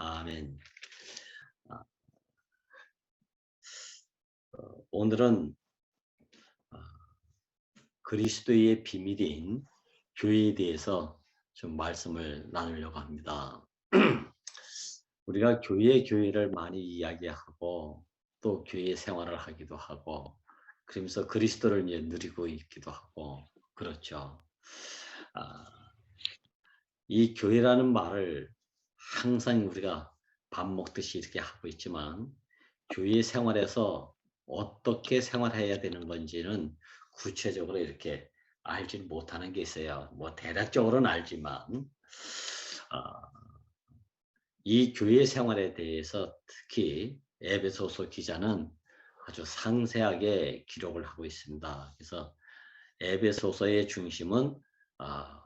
아멘. 아, 오늘은 아, 그리스도의 비밀인 교회에 대해서 좀 말씀을 나누려고 합니다. 우리가 교회를 많이 이야기하고 또 교회 생활을 하기도 하고 그러면서 그리스도를 이제 누리고 있기도 하고 그렇죠. 아, 이 교회라는 말을 항상 우리가 밥 먹듯이 이렇게 하고 있지만 교회 생활에서 어떻게 생활해야 되는 건지는 구체적으로 이렇게 알지 못하는 게 있어요. 뭐 대략적으로는 알지만 이 교회 생활에 대해서 특히 에베소서 기자는 아주 상세하게 기록을 하고 있습니다. 그래서 에베소서의 중심은 아,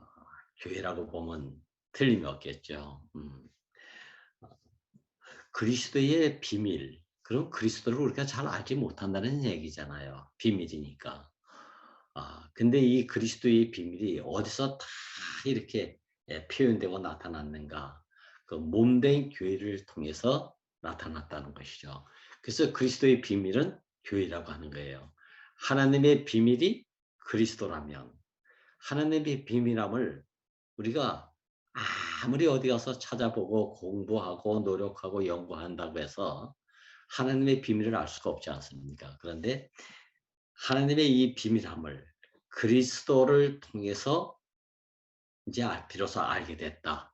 교회라고 보면 틀림이 없겠죠. 그리스도의 비밀. 그럼 그리스도를 우리가 잘 알지 못한다는 얘기잖아요. 비밀이니까. 근데 이 그리스도의 비밀이 어디서 다 이렇게 표현되고 나타났는가? 그 몸된 교회를 통해서 나타났다는 것이죠. 그래서 그리스도의 비밀은 교회라고 하는 거예요. 하나님의 비밀이 그리스도라면 하나님의 비밀함을 우리가 아무리 어디 가서 찾아보고 공부하고 노력하고 연구한다고 해서 하나님의 비밀을 알 수가 없지 않습니까? 그런데 하나님의 이 비밀함을 그리스도를 통해서 이제 비로소 알게 됐다.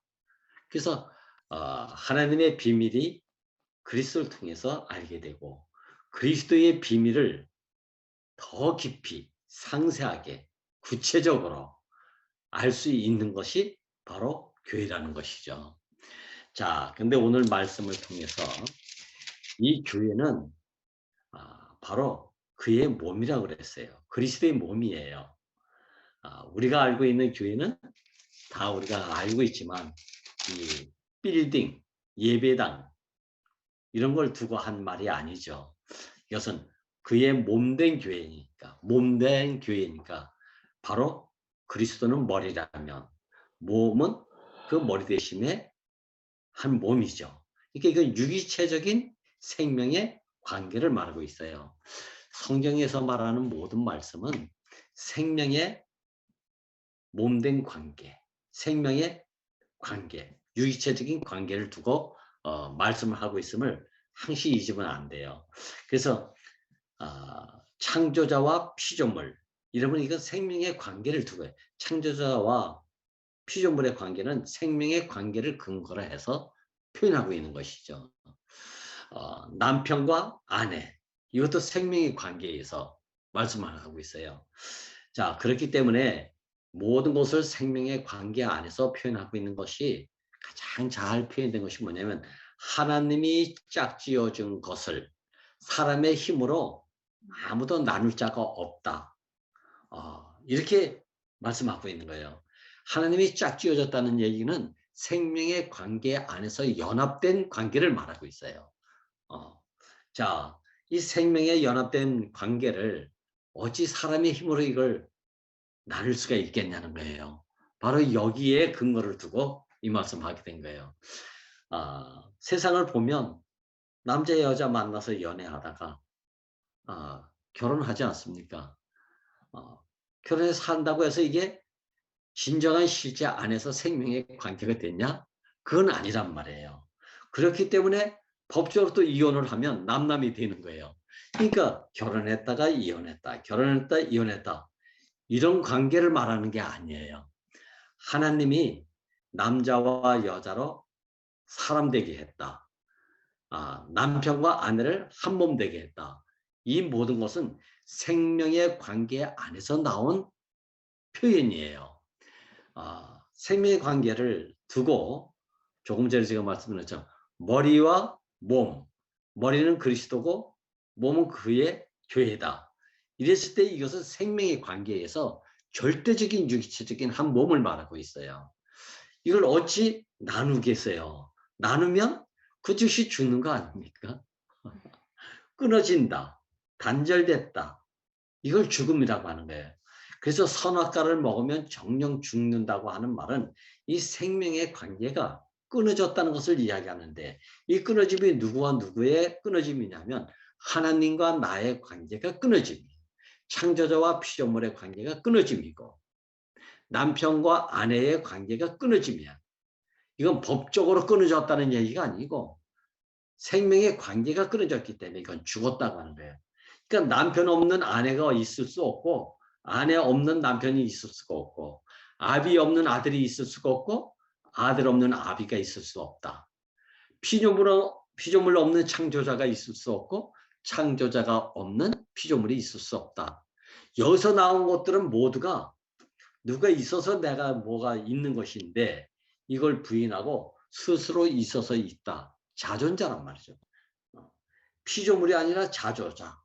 그래서 하나님의 비밀이 그리스도를 통해서 알게 되고 그리스도의 비밀을 더 깊이 상세하게 구체적으로 알 수 있는 것이 바로 교회라는 것이죠. 자, 근데 오늘 말씀을 통해서 이 교회는 바로 그의 몸이라고 그랬어요. 그리스도의 몸이에요. 우리가 알고 있는 교회는 다 우리가 알고 있지만 이 빌딩, 예배당 이런 걸 두고 한 말이 아니죠. 이것은 그의 몸된 교회니까 몸된 교회니까 바로 그리스도는 머리라면 몸은 그 머리 대신에 한 몸이죠. 이게 그 유기체적인 생명의 관계를 말하고 있어요. 성경에서 말하는 모든 말씀은 생명의 몸된 관계, 생명의 관계, 유기체적인 관계를 두고 말씀을 하고 있음을 항시 잊으면 안 돼요. 그래서 창조자와 피조물 이러면 이건 생명의 관계를 두고 해요. 창조자와 피조물의 관계는 생명의 관계를 근거로 해서 표현하고 있는 것이죠. 남편과 아내 이것도 생명의 관계에서 말씀을 하고 있어요. 자, 그렇기 때문에 모든 것을 생명의 관계 안에서 표현하고 있는 것이 가장 잘 표현된 것이 뭐냐면 하나님이 짝지어 준 것을 사람의 힘으로 아무도 나눌 자가 없다. 이렇게 말씀하고 있는 거예요. 하나님이 짝지어졌다는 얘기는 생명의 관계 안에서 연합된 관계를 말하고 있어요. 자, 이 생명의 연합된 관계를 어찌 사람의 힘으로 이걸 나눌 수가 있겠냐는 거예요. 바로 여기에 근거를 두고 이 말씀하게 된 거예요. 세상을 보면 남자 여자 만나서 연애하다가 결혼하지 않습니까? 결혼해서 산다고 해서 이게 진정한 실제 안에서 생명의 관계가 됐냐? 그건 아니란 말이에요. 그렇기 때문에 법적으로 또 이혼을 하면 남남이 되는 거예요. 그러니까 결혼했다가 이혼했다, 결혼했다, 이혼했다. 이런 관계를 말하는 게 아니에요. 하나님이 남자와 여자로 사람 되게 했다. 남편과 아내를 한 몸 되게 했다. 이 모든 것은 생명의 관계 안에서 나온 표현이에요. 생명의 관계를 두고 조금 전에 제가 말씀드렸죠. 머리와 몸, 머리는 그리스도고 몸은 그의 교회다. 이랬을 때 이것은 생명의 관계에서 절대적인 유기체적인 한 몸을 말하고 있어요. 이걸 어찌 나누겠어요? 나누면 그 즉시 죽는 거 아닙니까? 끊어진다, 단절됐다. 이걸 죽음이라고 하는 거예요. 그래서 선악과를 먹으면 정령 죽는다고 하는 말은 이 생명의 관계가 끊어졌다는 것을 이야기하는데 이 끊어짐이 누구와 누구의 끊어짐이냐면 하나님과 나의 관계가 끊어짐이에요. 창조자와 피조물의 관계가 끊어짐이고 남편과 아내의 관계가 끊어짐이야. 이건 법적으로 끊어졌다는 얘기가 아니고 생명의 관계가 끊어졌기 때문에 이건 죽었다고 하는 거예요. 그러니까 남편 없는 아내가 있을 수 없고 아내 없는 남편이 있을 수가 없고 아비 없는 아들이 있을 수가 없고 아들 없는 아비가 있을 수 없다. 피조물 없는 창조자가 있을 수 없고 창조자가 없는 피조물이 있을 수 없다. 여기서 나온 것들은 모두가 누가 있어서 내가 뭐가 있는 것인데 이걸 부인하고 스스로 있어서 있다. 자존자란 말이죠. 피조물이 아니라 자존자.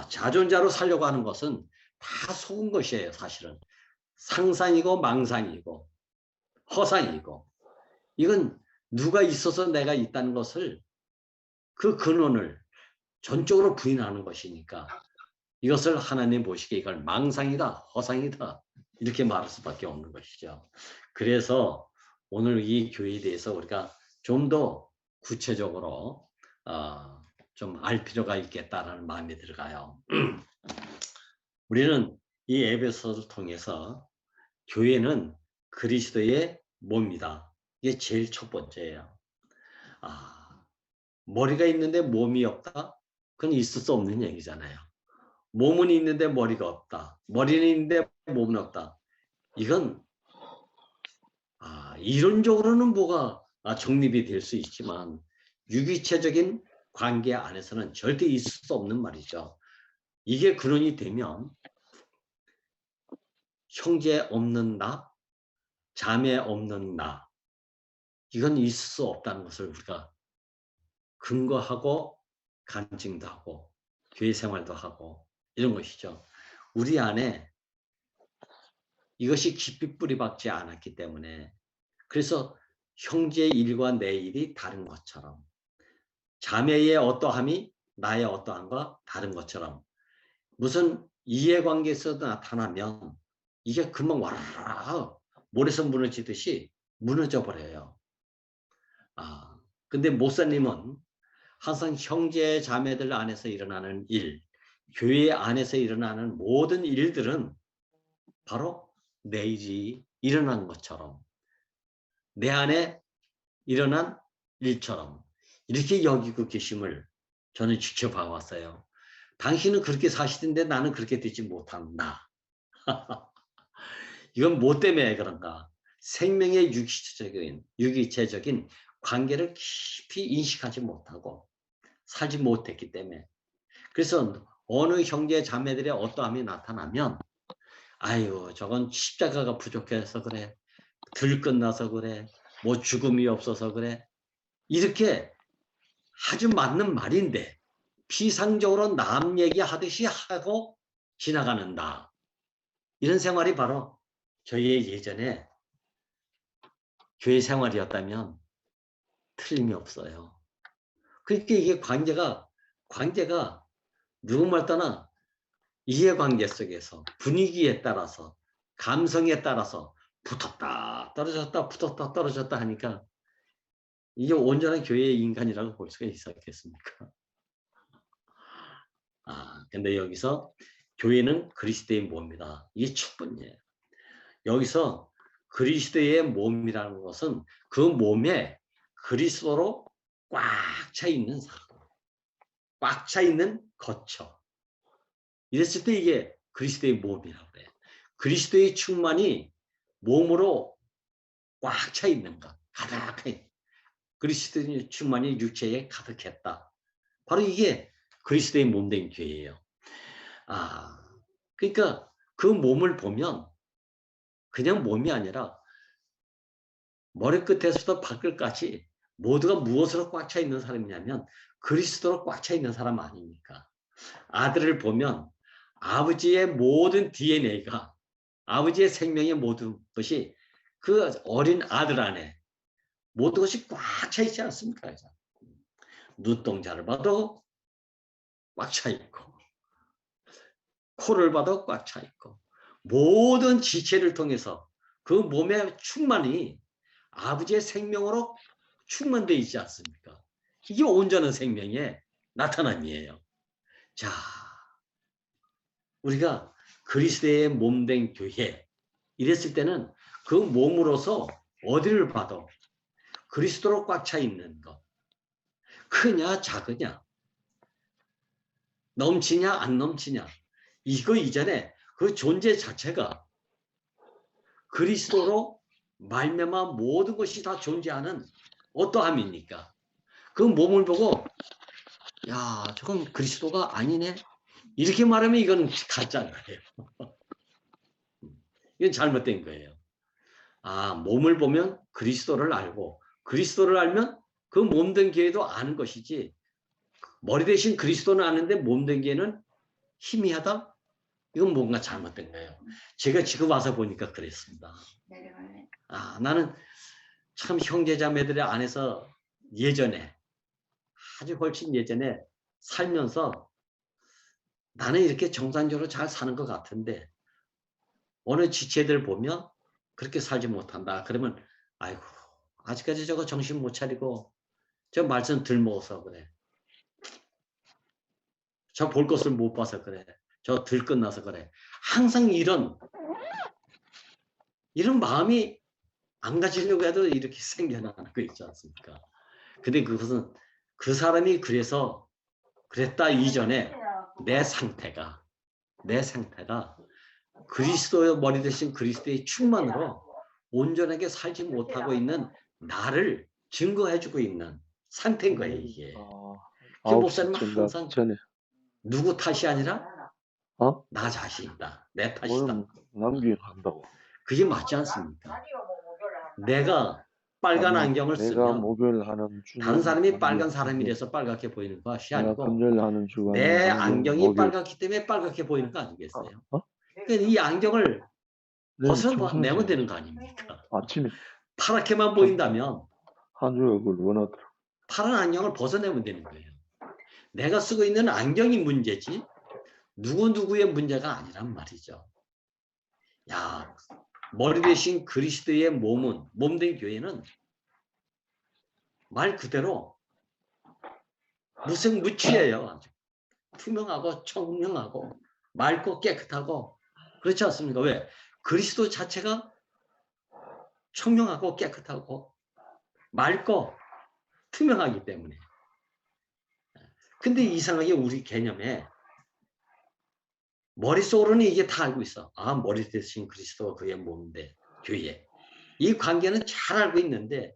자존자로 살려고 하는 것은 다 속은 것이에요. 사실은. 상상이고 망상이고 허상이고 이건 누가 있어서 내가 있다는 것을 그 근원을 전적으로 부인하는 것이니까 이것을 하나님 보시기에 이걸 망상이다, 허상이다 이렇게 말할 수밖에 없는 것이죠. 그래서 오늘 이 교회에 대해서 우리가 좀 더 구체적으로 좀 알 필요가 있겠다라는 마음이 들어가요. 우리는 이 에베소서를 통해서 교회는 그리스도의 몸이다. 이게 제일 첫 번째예요. 머리가 있는데 몸이 없다? 그건 있을 수 없는 얘기잖아요. 몸은 있는데 머리가 없다. 머리는 있는데 몸은 없다. 이건 이론적으로는 뭐가 정립이 될 수 있지만 유기체적인 관계 안에서는 절대 있을 수 없는 말이죠. 이게 근원이 되면 형제 없는 나, 자매 없는 나 이건 있을 수 없다는 것을 우리가 근거하고 간증도 하고 교회 생활도 하고 이런 것이죠. 우리 안에 이것이 깊이 뿌리박지 않았기 때문에 그래서 형제의 일과 내 일이 다른 것처럼 자매의 어떠함이 나의 어떠함과 다른 것처럼 무슨 이해관계에서 나타나면 이게 금방 와라라 모래서 무너지듯이 무너져 버려요. 근데 목사님은 항상 형제 자매들 안에서 일어나는 일, 교회 안에서 일어나는 모든 일들은 바로 내 일이 일어난 것처럼 내 안에 일어난 일처럼 이렇게 여기고 계심을 저는 지켜봐 왔어요. 당신은 그렇게 사시던데 나는 그렇게 되지 못한다. 이건 뭐 때문에 그런가? 생명의 유기체적인 관계를 깊이 인식하지 못하고 살지 못했기 때문에 그래서 어느 형제 자매들의 어떠함이 나타나면 아이고 저건 십자가가 부족해서 그래 들 끝나서 그래 뭐 죽음이 없어서 그래 이렇게 아주 맞는 말인데 피상적으로 남 얘기하듯이 하고 지나가는다. 이런 생활이 바로 저희의 예전에 교회 생활이었다면 틀림이 없어요. 그러니까 이게 관계가 누구말 따나 이해관계 속에서 분위기에 따라서 감성에 따라서 붙었다 떨어졌다 붙었다 떨어졌다 하니까 이게 온전한 교회의 인간이라고 볼 수가 있었겠습니까? 근데 여기서 교회는 그리스도의 몸이다. 이게 첫 번째예요. 여기서 그리스도의 몸이라는 것은 그 몸에 그리스도로 꽉 차 있는 사람, 꽉 차 있는 거처. 이랬을 때 이게 그리스도의 몸이라고 그래요. 그리스도의 충만이 몸으로 꽉 차 있는 것, 가득하게. 그리스도의 충만이 육체에 가득했다. 바로 이게 그리스도의 몸된 교회예요. 그러니까 그 몸을 보면 그냥 몸이 아니라 머리끝에서부터 발끝까지 모두가 무엇으로 꽉 차 있는 사람이냐면 그리스도로 꽉 차 있는 사람 아닙니까? 아들을 보면 아버지의 모든 DNA가 아버지의 생명의 모든 것이 그 어린 아들 안에 모든 것이 꽉 차 있지 않습니까? 눈동자를 봐도 꽉 차 있고 코를 봐도 꽉 차 있고 모든 지체를 통해서 그 몸의 충만이 아버지의 생명으로 충만되어 있지 않습니까? 이게 온전한 생명의 나타남이에요. 자, 우리가 그리스도의 몸된 교회 이랬을 때는 그 몸으로서 어디를 봐도 그리스도로 꽉 차 있는 것. 크냐 작으냐 넘치냐 안 넘치냐 이거 이전에 그 존재 자체가 그리스도로 말미암아 모든 것이 다 존재하는 어떠함입니까? 그 몸을 보고 야 저건 그리스도가 아니네 이렇게 말하면 이건 가짜인 거예요. 이건 잘못된 거예요. 아 몸을 보면 그리스도를 알고 그리스도를 알면 그 몸된 교회도 아는 것이지 머리 대신 그리스도는 아는데 몸된 교회는 희미하다? 이건 뭔가 잘못된 거예요. 제가 지금 와서 보니까 그랬습니다. 아, 나는 참 형제자매들의 안에서 예전에 아주 훨씬 예전에 살면서 나는 이렇게 정상적으로 잘 사는 것 같은데 어느 지체들 보면 그렇게 살지 못한다. 그러면 아이고 아직까지 저거 정신 못 차리고 저 말씀 들 먹어서 그래. 저 볼 것을 못 봐서 그래. 저 들 끝나서 그래. 항상 이런 마음이 안 가지려고 해도 이렇게 생겨나는 거 있지 않습니까? 근데 그것은 그 사람이 그래서 그랬다 이전에 내 상태가 그리스도의 머리 대신 그리스도의 충만으로 온전하게 살지 못하고 있는 나를 증거해주고 있는 상태인 거예요 이게. 그 목사님은 항상 누구 탓이 아니라 나 자신이다. 내 탓이다. 남기한다고. 그게 맞지 않습니까? 내가 빨간 안경을 쓰면 다른 사람이 빨간 사람이라서 빨갛게 보이는 것이 아니고 내 안경이 빨갛기 때문에 빨갛게 보이는 거 아니겠어요? 그러니까 이 안경을 벗어내면 되는 거 아닙니까? 아침에 파랗게만 보인다면 한주역을 원하더라고. 파란 안경을 벗어내면 되는 거예요. 내가 쓰고 있는 안경이 문제지 누구의 문제가 아니란 말이죠. 야, 머리 대신 그리스도의 몸된 교회는 말 그대로 무색무취해요. 아주. 투명하고 청명하고 맑고 깨끗하고 그렇지 않습니까? 왜? 그리스도 자체가 청명하고 깨끗하고 맑고 투명하기 때문에. 근데 이상하게 우리 개념에 머릿속으로는 이게 다 알고 있어. 아, 머리 대신 그리스도가 그의 몸인데 교회. 이 관계는 잘 알고 있는데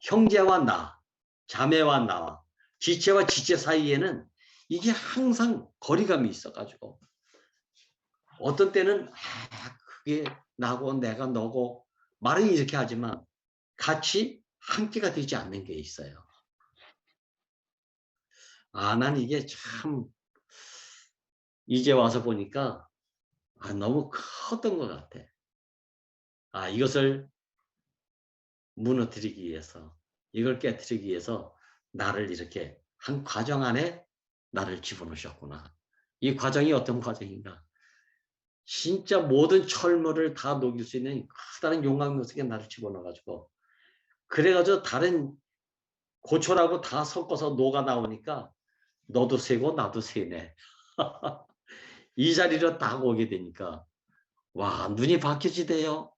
형제와 나, 자매와 나와 지체와 지체 사이에는 이게 항상 거리감이 있어가지고 어떤 때는 그게 나고 내가 너고 말은 이렇게 하지만 같이 함께가 되지 않는 게 있어요. 아, 난 이게 참 이제 와서 보니까 너무 컸던 것 같아. 아, 이것을 무너뜨리기 위해서 이걸 깨뜨리기 위해서 나를 이렇게 한 과정 안에 나를 집어넣으셨구나. 이 과정이 어떤 과정인가? 진짜 모든 철물을 다 녹일 수 있는 커다란 용광로 속에 나를 집어넣어가지고 그래가지고 다른 고철하고 다 섞어서 녹아 나오니까 너도 새고 나도 새네. 이 자리로 딱 오게 되니까 와 눈이 바뀌어지대요.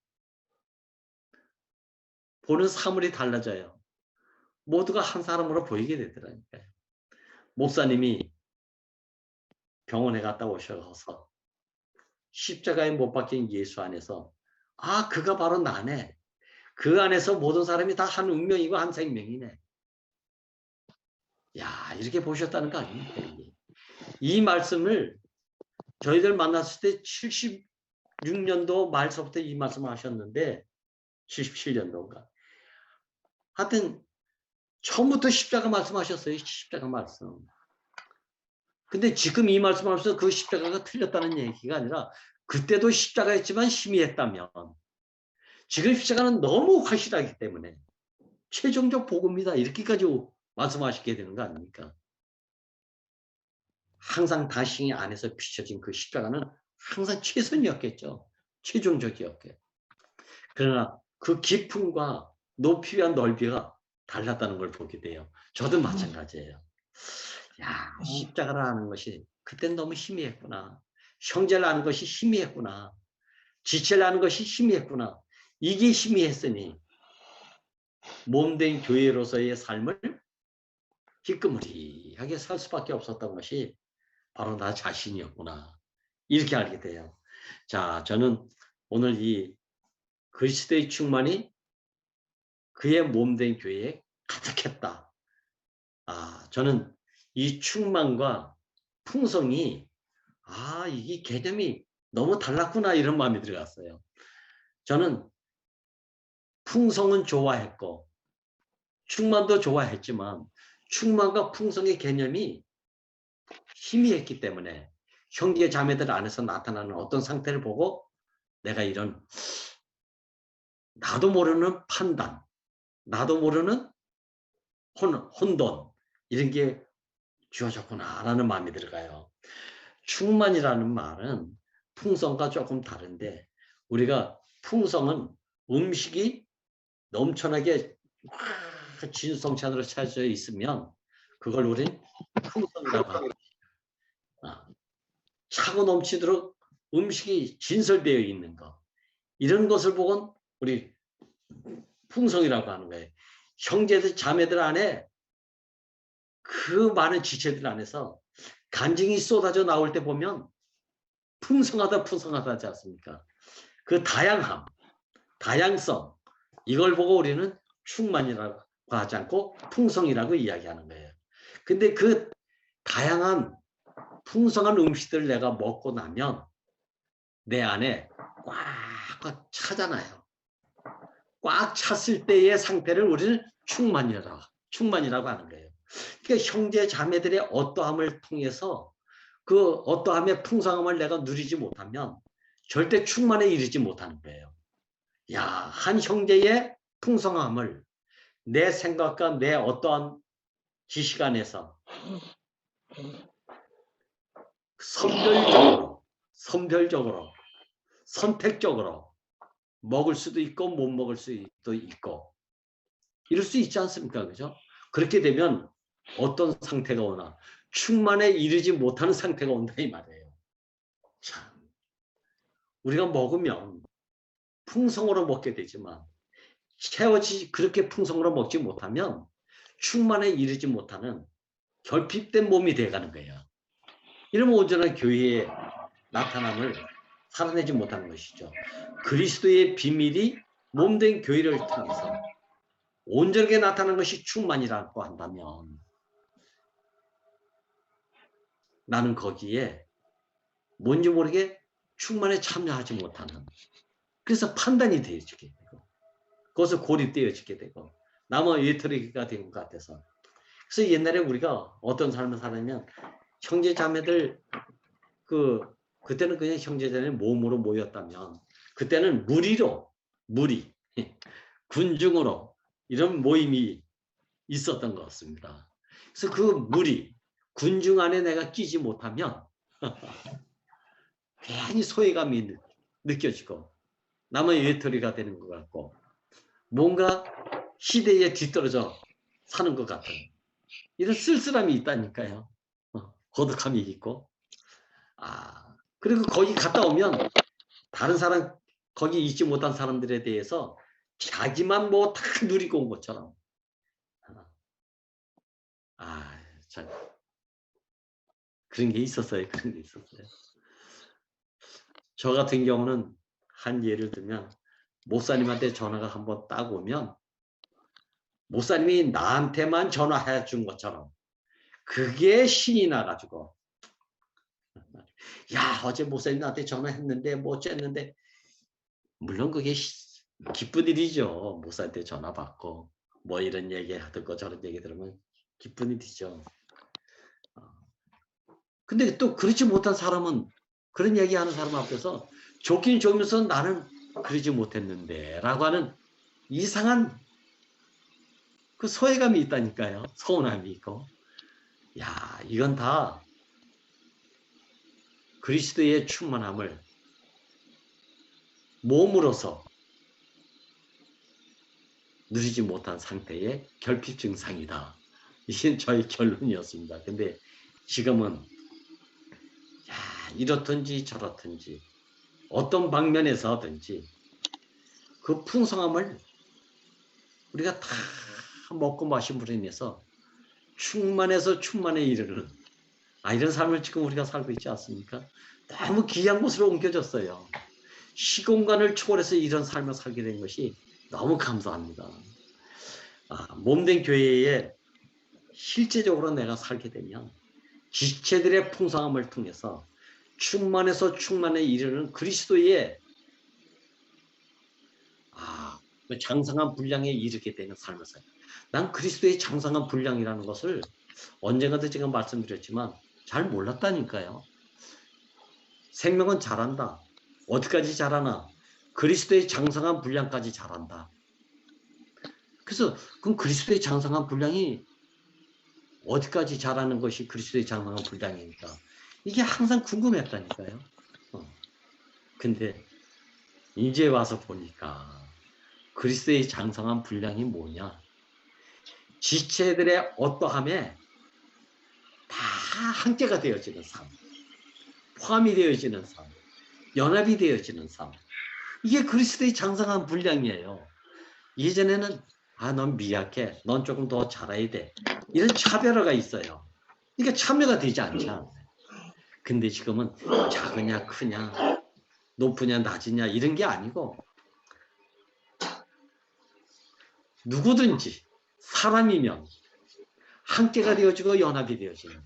보는 사물이 달라져요. 모두가 한 사람으로 보이게 되더라니까요. 목사님이 병원에 갔다 오셔서 십자가에 못 박힌 예수 안에서 아 그가 바로 나네. 그 안에서 모든 사람이 다 한 운명이고 한 생명이네. 야 이렇게 보셨다는 거 아닙니까? 이 말씀을 저희들 만났을 때 76년도 말서부터 이 말씀을 하셨는데 77년도인가. 하여튼 처음부터 십자가 말씀하셨어요. 십자가 말씀. 근데 지금 이 말씀하면서 그 십자가가 틀렸다는 얘기가 아니라 그때도 십자가였지만 희미했다면 지금 십자가는 너무 확실하기 때문에 최종적 복음이다. 이렇게까지 말씀하시게 되는 거 아닙니까? 항상 당신이 안에서 비춰진 그 십자가는 항상 최선이었겠죠. 최종적이었게. 그러나 그 깊음과 높이와 넓이가 달랐다는 걸 보게 돼요. 저도 마찬가지예요. 야, 십자가를 아는 것이 그땐 너무 희미했구나. 형제를 아는 것이 희미했구나. 지체를 아는 것이 희미했구나. 이게 희미했으니 몸된 교회로서의 삶을 희끄무리하게 살 수밖에 없었던 것이 바로 나 자신이었구나. 이렇게 알게 돼요. 자, 저는 오늘 이 그리스도의 충만이 그의 몸된 교회에 가득했다. 저는 이 충만과 풍성이 이게 개념이 너무 달랐구나 이런 마음이 들어갔어요. 저는 풍성은 좋아했고 충만도 좋아했지만 충만과 풍성의 개념이 희미했기 때문에 형제 자매들 안에서 나타나는 어떤 상태를 보고 내가 이런 나도 모르는 판단, 나도 모르는 혼돈 이런 게 주어졌구나라는 마음이 들어가요. 충만이라는 말은 풍성과 조금 다른데 우리가 풍성은 음식이 넘쳐나게 진수성찬으로 차져 있으면 그걸 우리는 풍성이라고 합니다. 차고 넘치도록 음식이 진설되어 있는 것 이런 것을 보곤 우리 풍성이라고 하는 거예요. 형제들 자매들 안에 그 많은 지체들 안에서 간증이 쏟아져 나올 때 보면 풍성하다 풍성하다 하지 않습니까? 그 다양함, 다양성 이걸 보고 우리는 충만이라고 하지 않고 풍성이라고 이야기하는 거예요. 근데 그 다양한 풍성한 음식들을 내가 먹고 나면 내 안에 꽉 차잖아요. 꽉 찼을 때의 상태를 우리는 충만이라고 하는 거예요. 그러니까 형제 자매들의 어떠함을 통해서 그 어떠함의 풍성함을 내가 누리지 못하면 절대 충만에 이르지 못하는 거예요. 야, 한 형제의 풍성함을 내 생각과 내 어떠한 지식 안에서 선별적으로, 선택적으로 먹을 수도 있고 못 먹을 수도 있고 이럴 수 있지 않습니까? 그죠? 그렇게 되면 어떤 상태가 오나 충만에 이르지 못하는 상태가 온다 이 말이에요. 참, 우리가 먹으면 풍성으로 먹게 되지만 채워지지 그렇게 풍성으로 먹지 못하면 충만에 이르지 못하는 결핍된 몸이 되어가는 거예요. 이러면 온전한 교회의 나타남을 살아내지 못하는 것이죠. 그리스도의 비밀이 몸된 교회를 통해서 온전하게 나타나는 것이 충만이라고 한다면 나는 거기에 뭔지 모르게 충만에 참여하지 못하는 그래서 판단이 되어지게 되고 그것을 고립되어지게 되고 남의 외톨이가 된 것 같아서 그래서 옛날에 우리가 어떤 삶을 살았냐면 형제 자매들 그때는 그냥 형제 자매 몸으로 모였다면 그때는 무리 군중으로 이런 모임이 있었던 것 같습니다. 그래서 그 무리 군중 안에 내가 끼지 못하면 괜히 소외감이 느껴지고 남의 외톨이가 되는 것 같고 뭔가 시대에 뒤떨어져 사는 것 같은 이런 쓸쓸함이 있다니까요. 고독함이 있고 그리고 거기 갔다 오면 다른 사람 거기 있지 못한 사람들에 대해서 자기만 뭐 다 누리고 온 것처럼 참 그런 게 있었어요. 저 같은 경우는 한 예를 들면 목사님한테 전화가 한번 딱 오면 목사님이 나한테만 전화해 준 것처럼 그게 신이 나가지고 야 어제 목사님 나한테 전화했는데 뭐 어쨌는데 물론 그게 기쁜 일이죠. 목사한테 전화 받고 뭐 이런 얘기 듣고 저런 얘기 들으면 기쁜 일이죠. 근데 또 그렇지 못한 사람은 그런 얘기하는 사람 앞에서 좋긴 좋으면서 나는 그러지 못했는데 라고 하는 이상한 그 소외감이 있다니까요. 서운함이 있고. 야, 이건 다 그리스도의 충만함을 몸으로서 누리지 못한 상태의 결핍 증상이다. 이게 저희 결론이었습니다. 근데 지금은 야, 이렇든지 저렇든지 어떤 방면에서든지 그 풍성함을 우리가 다 먹고 마심으로 인해서 충만해서 충만에 이르는 이런 삶을 지금 우리가 살고 있지 않습니까? 너무 귀한 곳으로 옮겨졌어요. 시공간을 초월해서 이런 삶을 살게 된 것이 너무 감사합니다. 몸된 교회에 실제적으로 내가 살게 되면 지체들의 풍성함을 통해서 충만해서 충만에 이르는 그리스도의 장성한 분량에 이르게 되는 삶을 살아요. 난 그리스도의 장성한 분량이라는 것을 언젠가도 제가 말씀드렸지만 잘 몰랐다니까요. 생명은 자란다. 어디까지 자라나? 그리스도의 장성한 분량까지 자란다. 그래서 그럼 그리스도의 장성한 분량이 어디까지 자라는 것이 그리스도의 장성한 분량이니까 이게 항상 궁금했다니까요. 근데 이제 와서 보니까 그리스도의 장성한 분량이 뭐냐? 지체들의 어떠함에 다 함께가 되어지는 삶, 포함이 되어지는 삶, 연합이 되어지는 삶. 이게 그리스도의 장성한 분량이에요. 예전에는 넌 미약해, 넌 조금 더 잘해야 돼, 이런 차별화가 있어요. 그러니까 참여가 되지 않죠. 근데 지금은 작으냐 크냐 높으냐 낮으냐 이런 게 아니고 누구든지 사람이면 함께가 되어지고 연합이 되어지는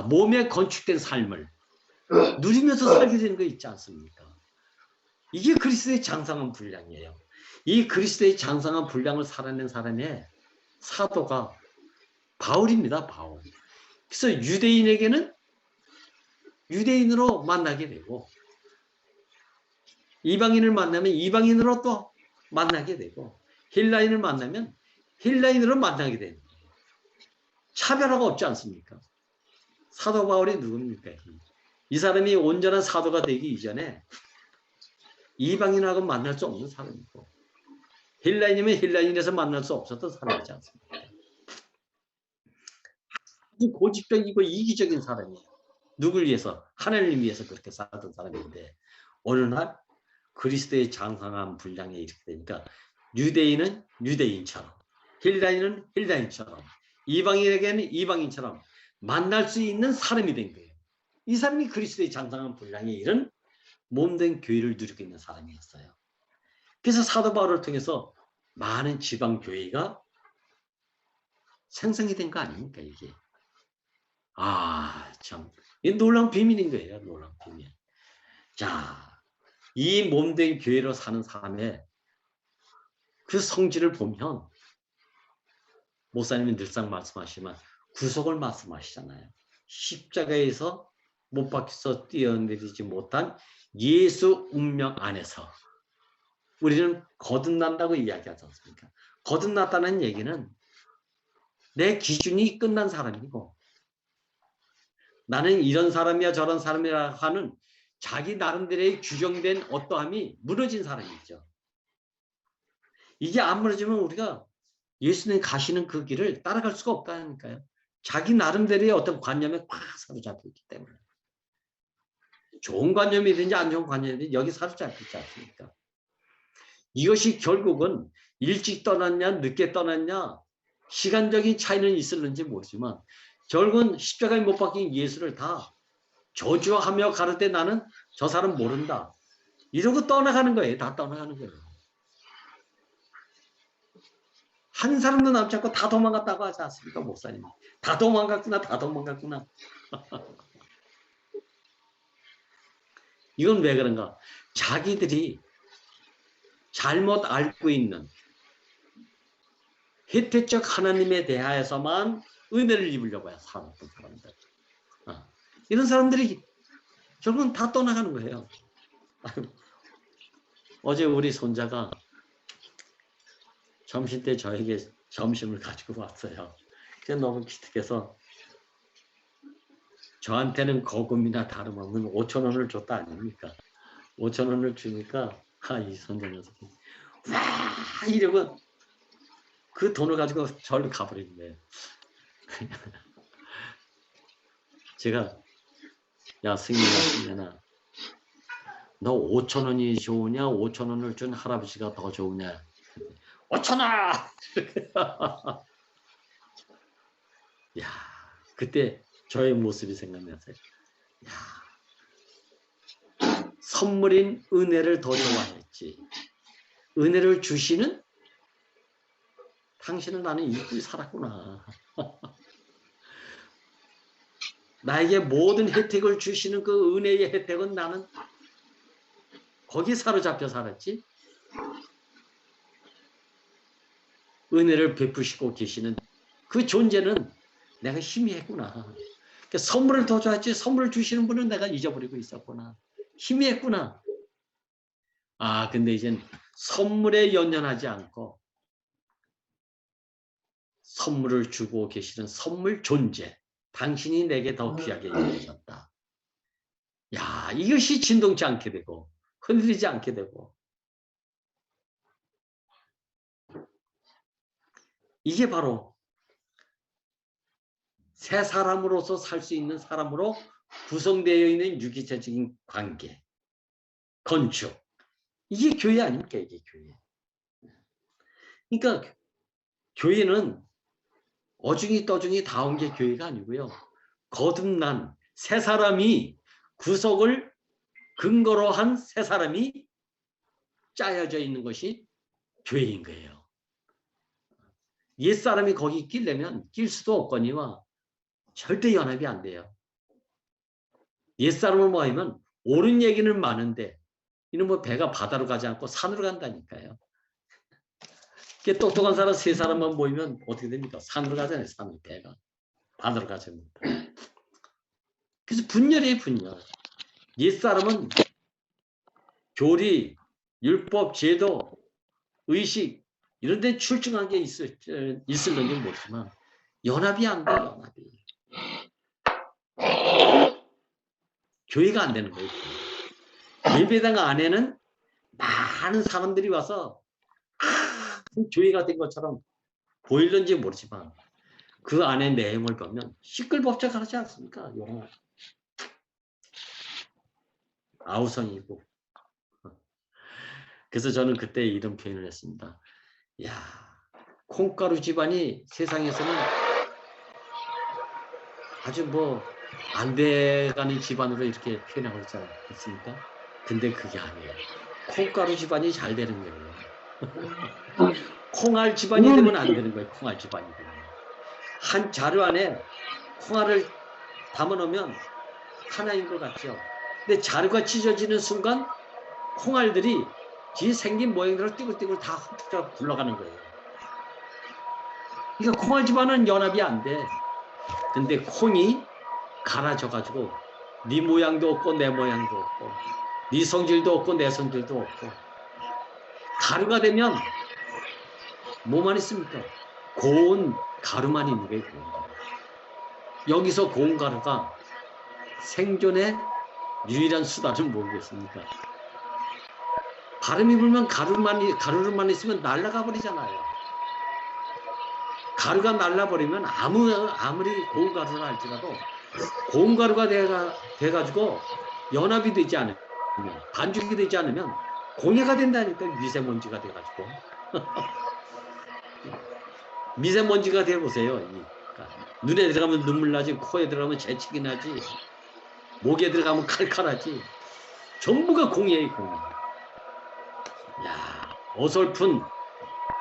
몸에 건축된 삶을 누리면서 살게 되는 거 있지 않습니까? 이게 그리스도의 장성한 분량이에요. 이 그리스도의 장성한 분량을 살아낸 사람의 사도가 바울입니다. 바울. 그래서 유대인에게는 유대인으로 만나게 되고 이방인을 만나면 이방인으로 또 만나게 되고 헬라인을 만나면 헬라인으로 만나게 되는 거예요. 차별화가 없지 않습니까? 사도 바울이 누굽니까? 이 사람이 온전한 사도가 되기 이전에 이방인하고 만날 수 없는 사람이고 헬라인이면 헬라인에서 만날 수 없었던 사람이지 않습니까? 아주 고집적이고 이기적인 사람이에요. 누굴 위해서? 하나님을 위해서 그렇게 살았던 사람인데 어느 날 그리스도의 장성한 분량에 이르게 되니까 유대인은 유대인처럼 헬라인은 헬라인처럼 이방인에게는 이방인처럼 만날 수 있는 사람이 된 거예요. 이 사람이 그리스도의 장성한 분량에 이른 몸된 교회를 누리고 있는 사람이었어요. 그래서 사도 바울을 통해서 많은 지방 교회가 생성이 된 거 아닙니까 이게? 참 이 놀라운 비밀인 거예요. 놀라운 비밀. 자, 이 몸된 교회로 사는 사람의 그 성질을 보면 목사님이 늘상 말씀하시지만 구속을 말씀하시잖아요. 십자가에서 못 박혀서 뛰어내리지 못한 예수 운명 안에서 우리는 거듭난다고 이야기하지 않습니까? 거듭났다는 얘기는 내 기준이 끝난 사람이고 나는 이런 사람이야 저런 사람이라 하는 자기 나름대로의 규정된 어떠함이 무너진 사람이죠. 이게 안 무너지면 우리가 예수님 가시는 그 길을 따라갈 수가 없다니까요. 자기 나름대로의 어떤 관념에 꽉 사로잡혀 있기 때문에. 좋은 관념이든지 안 좋은 관념이든지 여기 사로잡혀 있지 않습니까? 이것이 결국은 일찍 떠났냐 늦게 떠났냐 시간적인 차이는 있을는지 모르지만 결국은 십자가에 못 박힌 예수를 다 저주하며 가르되 나는 저 사람 모른다. 이러고 떠나가는 거예요. 다 떠나가는 거예요. 한 사람도 남지 않고 다 도망갔다고 하지 않습니까? 목사님. 다 도망갔구나. 다 도망갔구나. 이건 왜 그런가? 자기들이 잘못 알고 있는 혜택적 하나님에 대하여서만 은혜를 입으려고 해요. 살았던 사람들. 이런 사람들이 결국은 다 떠나가는 거예요. 어제 우리 손자가 점심 때 저에게 점심을 가지고 왔어요. 그래서 너무 기특해서 저한테는 거금이나 다름없는 5,000원을 줬다 아닙니까? 5,000원을 주니까 이 손자 녀석이 와 이러면 그 돈을 가지고 절로 가버리는 거예요. 제가 야 승민아 너 5,000원이 좋으냐 5,000원을 준 할아버지가 더 좋으냐 5,000원. 야 그때 저의 모습이 생각났어요. 야 선물인 은혜를 더 좋아했지. 은혜를 주시는 당신은 나는 잊고 살았구나. 나에게 모든 혜택을 주시는 그 은혜의 혜택은 나는 거기 사로잡혀 살았지. 은혜를 베푸시고 계시는 그 존재는 내가 희미했구나. 그러니까 선물을 더 좋아했지 선물을 주시는 분은 내가 잊어버리고 있었구나. 희미했구나. 아 근데 이젠 선물에 연연하지 않고 선물을 주고 계시는 선물 존재. 당신이 내게 더 귀하게 여기셨다. 야 이것이 진동치 않게 되고 흔들리지 않게 되고 이게 바로 새 사람으로서 살 수 있는 사람으로 구성되어 있는 유기체적인 관계, 건축. 이게 교회 아닙니까? 이게 교회. 그러니까 교회는 어중이 떠중이 다 온 게 교회가 아니고요. 거듭난 새 사람이 구속을 근거로 한 새 사람이 짜여져 있는 것이 교회인 거예요. 옛사람이 거기 끼려면 낄 수도 없거니와 절대 연합이 안 돼요. 옛사람을 모이면 옳은 얘기는 많은데 이는 뭐 배가 바다로 가지 않고 산으로 간다니까요. 똑똑한 사람 세 사람만 모이면 어떻게 됩니까? 산으로 가잖아요. 산으로 배가 바다로 가지 않는다. 그래서 분열이에요. 분열. 옛사람은 교리, 율법, 제도, 의식 이런 데 출중한 게 있을는지 모르지만 연합이 안 돼요. 연합이. 교회가 안 되는 거예요. 예배당 안에는 많은 사람들이 와서 교회가 된 것처럼 보일는지 모르지만 그 안에 내용을 보면 시끌벅적하지 않습니까? 영어. 아우성이고. 그래서 저는 그때 이런 표현을 했습니다. 야, 콩가루 집안이 세상에서는 아주 뭐 안 돼가는 집안으로 이렇게 표현하고 있지 않습니까? 근데 그게 아니에요. 콩가루 집안이 잘 되는 거예요. 콩알 집안이 되면 안 되는 거예요. 콩알 집안이 되면. 한 자루 안에 콩알을 담아놓으면 하나인 것 같죠. 근데 자루가 찢어지는 순간 콩알들이 지 생긴 모양대로 띠글띠글 다 흩어져 굴러가는 거예요. 그러니까 콩알 집안은 연합이 안 돼. 근데 콩이 갈아져가지고 네 모양도 없고 내 모양도 없고 네 성질도 없고 내 성질도 없고 가루가 되면 뭐만 있습니까? 고운 가루만 있는 거예요. 고운 가루. 여기서 고운 가루가 생존의 유일한 수단은 뭐겠습니까? 바람이 불면 가루만 있으면 날아가 버리잖아요. 가루가 날아버리면 아무리 고운 가루를 할지라도 고운 가루가 돼가지고 연합이 되지 않으면 반죽이 되지 않으면 공해가 된다니까. 미세먼지가 돼가지고 미세먼지가 돼보세요. 그러니까 눈에 들어가면 눈물 나지, 코에 들어가면 재채기 나지, 목에 들어가면 칼칼하지. 전부가 공해예요. 공해. 야, 어설픈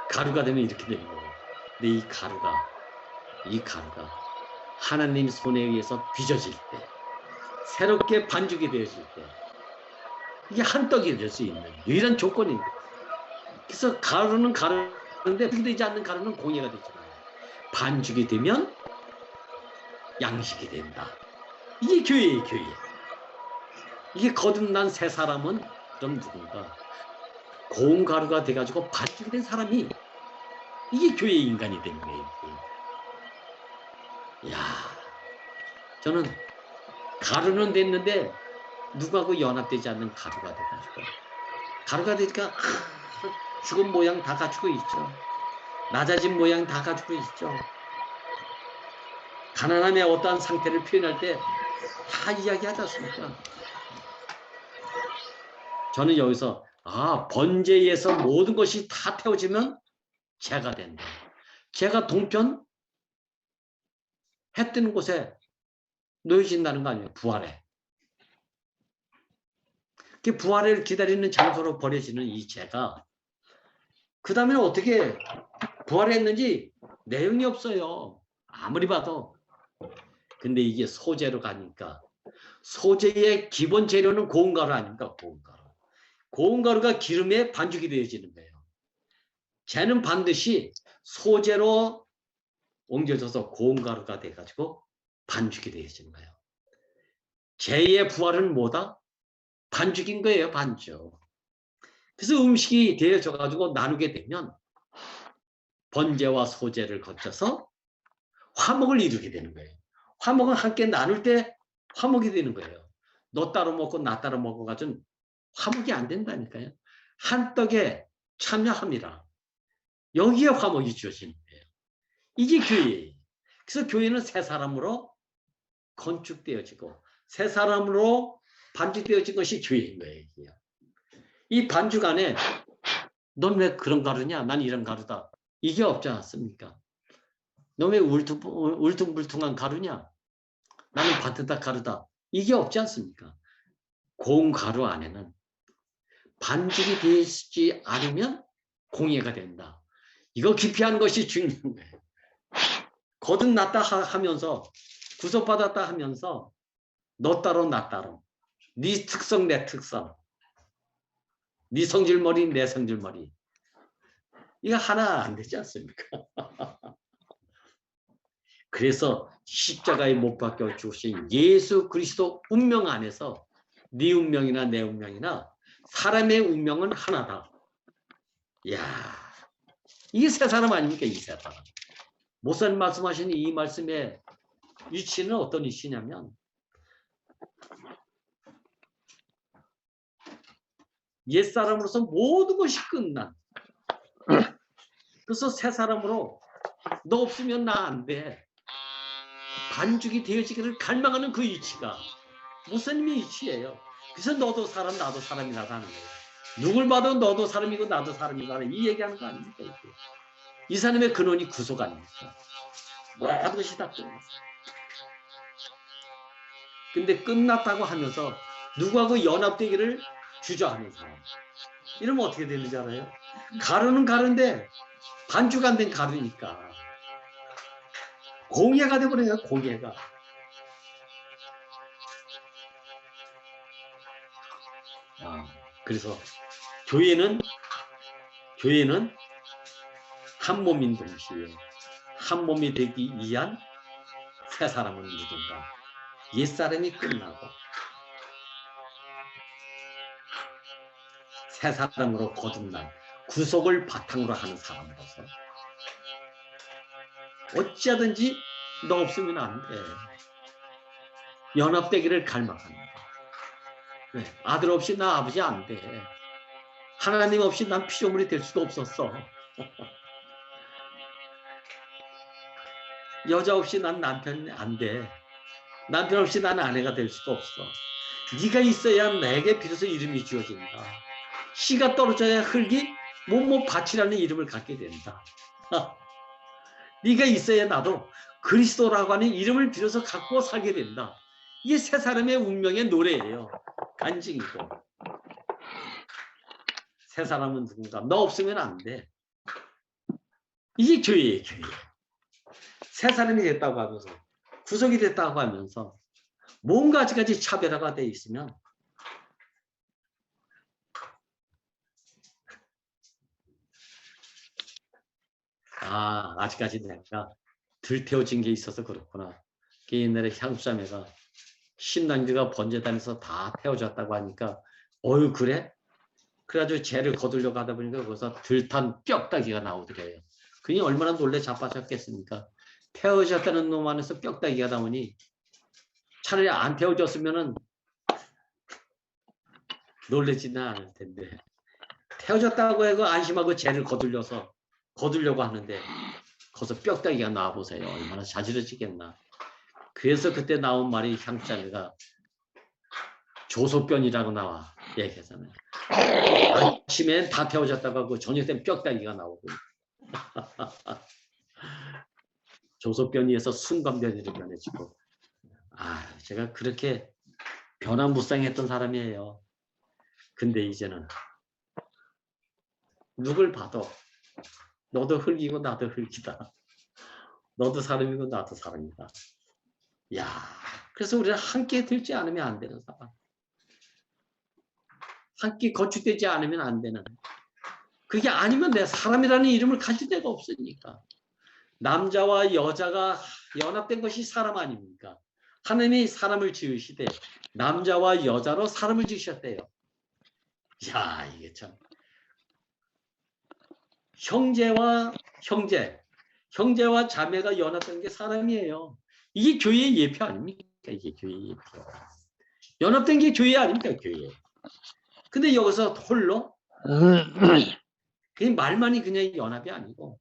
가루가 되면 이렇게 되는 거예요. 근데 이 가루가 하나님 손에 의해서 빚어질 때, 새롭게 반죽이 되어질 때 이게 한 떡이 될 수 있는 유일한 조건입니다. 그래서 가루는 가루인데 되지 않는 가루는 공예가 되잖아요. 반죽이 되면 양식이 된다. 이게 교회예요. 교회. 이게 거듭난 새 사람은 그럼 누군가 고운 가루가 돼가지고 반죽이 된 사람이 이게 교회의 인간이 된 거예요. 야, 저는 가루는 됐는데 누구하고 연합되지 않는 가루가 돼가지고 가루가 되니까 죽은 모양 다 갖추고 있죠. 낮아진 모양 다 가지고 있죠. 가난함의 어떠한 상태를 표현할 때 다 이야기하지 않습니까? 저는 여기서 번제에서 모든 것이 다 태워지면 재가 된다. 재가 동편 해 뜨는 곳에 놓여진다는 거 아니에요. 부활에. 그 부활을 기다리는 장소로 버려지는 이 재가 그 다음에는 어떻게 부활했는지 내용이 없어요. 아무리 봐도. 근데 이게 소재로 가니까 소재의 기본 재료는 고운가루 아닙니까? 고운가루. 고운가루가 기름에 반죽이 되어지는 거예요. 재는 반드시 소재로 옮겨져서 고운가루가 돼가지고 반죽이 되어지는 거예요. 재의 부활은 뭐다? 반죽인 거예요. 반죽. 그래서 음식이 되어져가지고 나누게 되면 번제와 소제를 거쳐서 화목을 이루게 되는 거예요. 화목은 함께 나눌 때 화목이 되는 거예요. 너 따로 먹고 나 따로 먹어가지고 화목이 안 된다니까요. 한 떡에 참여합니다. 여기에 화목이 주어지는 거예요. 이게 교회예요. 그래서 교회는 새 사람으로 건축되어지고 새 사람으로 반죽되어진 것이 교회인 거예요. 이 반죽 안에 넌 왜 그런 가루냐? 난 이런 가루다. 이게 없지 않습니까? 너 왜 울퉁불퉁한 가루냐? 나는 바트다 가루다. 이게 없지 않습니까? 고운 가루 안에는 반죽이 되지 않으면 공예가 된다. 이거 기피하는 것이 중요한 거예요. 거듭났다 하면서 구속받았다 하면서 너 따로 나 따로 네 특성 내 특성 네 성질머리 내 성질머리 이거 하나 안 되지 않습니까? 그래서 십자가에 못 박혀 죽으신 예수 그리스도 운명 안에서 네 운명이나 내 운명이나 사람의 운명은 하나다. 이야, 이게 새 사람 아닙니까? 이 새 사람. 목사님 말씀하신 이 말씀의 위치는 어떤 위치냐면 옛사람으로서 모든 것이 끝난 그래서 새 사람으로 너 없으면 나 안 돼. 반죽이 되어지기를 갈망하는 그 위치가 목사님의 위치예요. 그래서 너도 사람 나도 사람이라고 하는 거예요. 누굴 봐도 너도 사람이고 나도 사람이고 이 얘기하는 거 아닙니까? 이게. 이 사람의 근원이 구속 아닙니까? 모든 것이 다 끝났어. 근데 끝났다고 하면서 누구하고 연합되기를 주저하는 사람. 이러면 어떻게 되는지 알아요? 가루는 가루인데 반죽 안 된 가루니까 공예가 돼버려요. 공예가. 그래서 교회는 한 몸인 동시에 한 몸이 되기 위한 새 사람은 누군가. 옛사람이 끝나고 새 사람으로 거듭난 구속을 바탕으로 하는 사람으로서 어찌하든지 너 없으면 안 돼. 연합되기를 갈망합니다. 네, 아들 없이 나 아버지 안 돼. 하나님 없이 난 피조물이 될 수도 없었어. 여자 없이 난 남편 안 돼. 남편 없이 난 아내가 될 수도 없어. 네가 있어야 내게 비로소 이름이 주어진다. 씨가 떨어져야 흙이 뭐뭐 밭이라는 이름을 갖게 된다. 네가 있어야 나도 그리스도라고 하는 이름을 비로소 갖고 살게 된다. 이게 세 사람의 운명의 노래예요. 간증이고. 세 사람은 누군가. 너 없으면 안 돼. 이게 교회예요. 교회. 세 사람이 됐다고 하면서 구속이 됐다고 하면서 뭔가 아직까지 차별화가 돼 있으면 아직까지 내가 덜 태워진 게 있어서 그렇구나. 옛날에 향수자매가 신랑들과 번제단에서 다 태워졌다고 하니까 어휴 그래? 그래가지고 죄를 거두려고 하다 보니까 거기서 들탄 뼈다귀가 나오더래요. 그니 얼마나 놀래 자빠졌겠습니까? 태워졌다는 놈 안에서 뼈다귀가 나오니 차라리 안 태워졌으면은 놀래지는 않을 텐데 태워졌다고 해서 안심하고 죄를 거두려고 하는데 거기서 뼈다귀가 나와 보세요. 얼마나 자지러지겠나. 그래서 그때 나온 말이 향장이가 조소변이라고 나와 얘기하잖아요. 아침엔 다 태워졌다고 하고 저녁 때는 뼈다귀가 나오고 조소변이에서 순간변이로 변해지고 제가 그렇게 변화무쌍했던 사람이에요. 근데 이제는 누굴 봐도 너도 흙이고 나도 흙이다. 너도 사람이고 나도 사람이다. 야, 그래서 우리는 함께 들지 않으면 안 되는 사람. 함께 거축되지 않으면 안 되는. 그게 아니면 내 사람이라는 이름을 가질 데가 없으니까. 남자와 여자가 연합된 것이 사람 아닙니까? 하나님이 사람을 지으시되 남자와 여자로 사람을 지으셨대요. 야, 이게 참. 형제와 자매가 연합된 게 사람이에요. 이게 교회의 예표 아닙니까? 이게 교회의 예표. 연합된 게 교회 아닙니까? 교회. 근데 여기서 홀로 그냥 말만이 그냥 연합이 아니고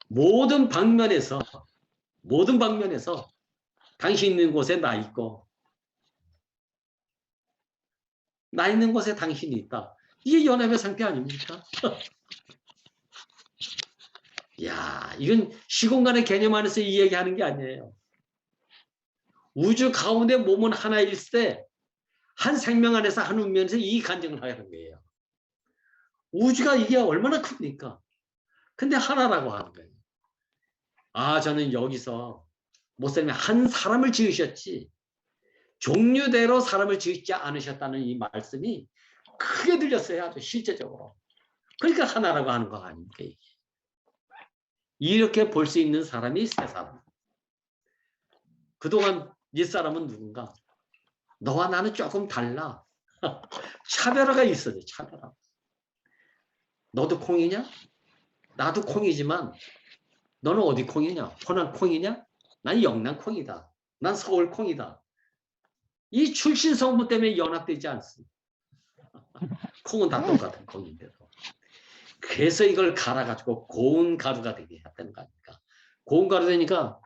모든 방면에서 당신 있는 곳에 나 있고 나 있는 곳에 당신이 있다. 이게 연합의 상태 아닙니까? 야, 이건 시공간의 개념 안에서 이 얘기하는 게 아니에요. 우주 가운데 몸은 하나일 때 한 생명 안에서 한 운명에서 이 간증을 하는 거예요. 우주가 이게 얼마나 큽니까? 근데 하나라고 하는 거예요. 저는 여기서 목사님이 한 사람을 지으셨지 종류대로 사람을 지으지 않으셨다는 이 말씀이 크게 들렸어요. 아주 실제적으로. 그러니까 하나라고 하는 거 아닙니까? 이게. 이렇게 볼 수 있는 사람이 세 사람. 그동안 옛사람은 누군가? 너와 나는 조금 달라. 차별화가 있어요. 차별화. 너도 콩이냐? 나도 콩이지만 너는 어디 콩이냐? 호남 콩이냐? 난 영남 콩이다. 난 서울 콩이다. 이 출신 성분 때문에 연합되지 않습니다. 콩은 다 똑같은 콩인데도. 그래서 이걸 갈아가지고 고운 가루가 되게 했다는 거 아닙니까? 고운 가루 되니까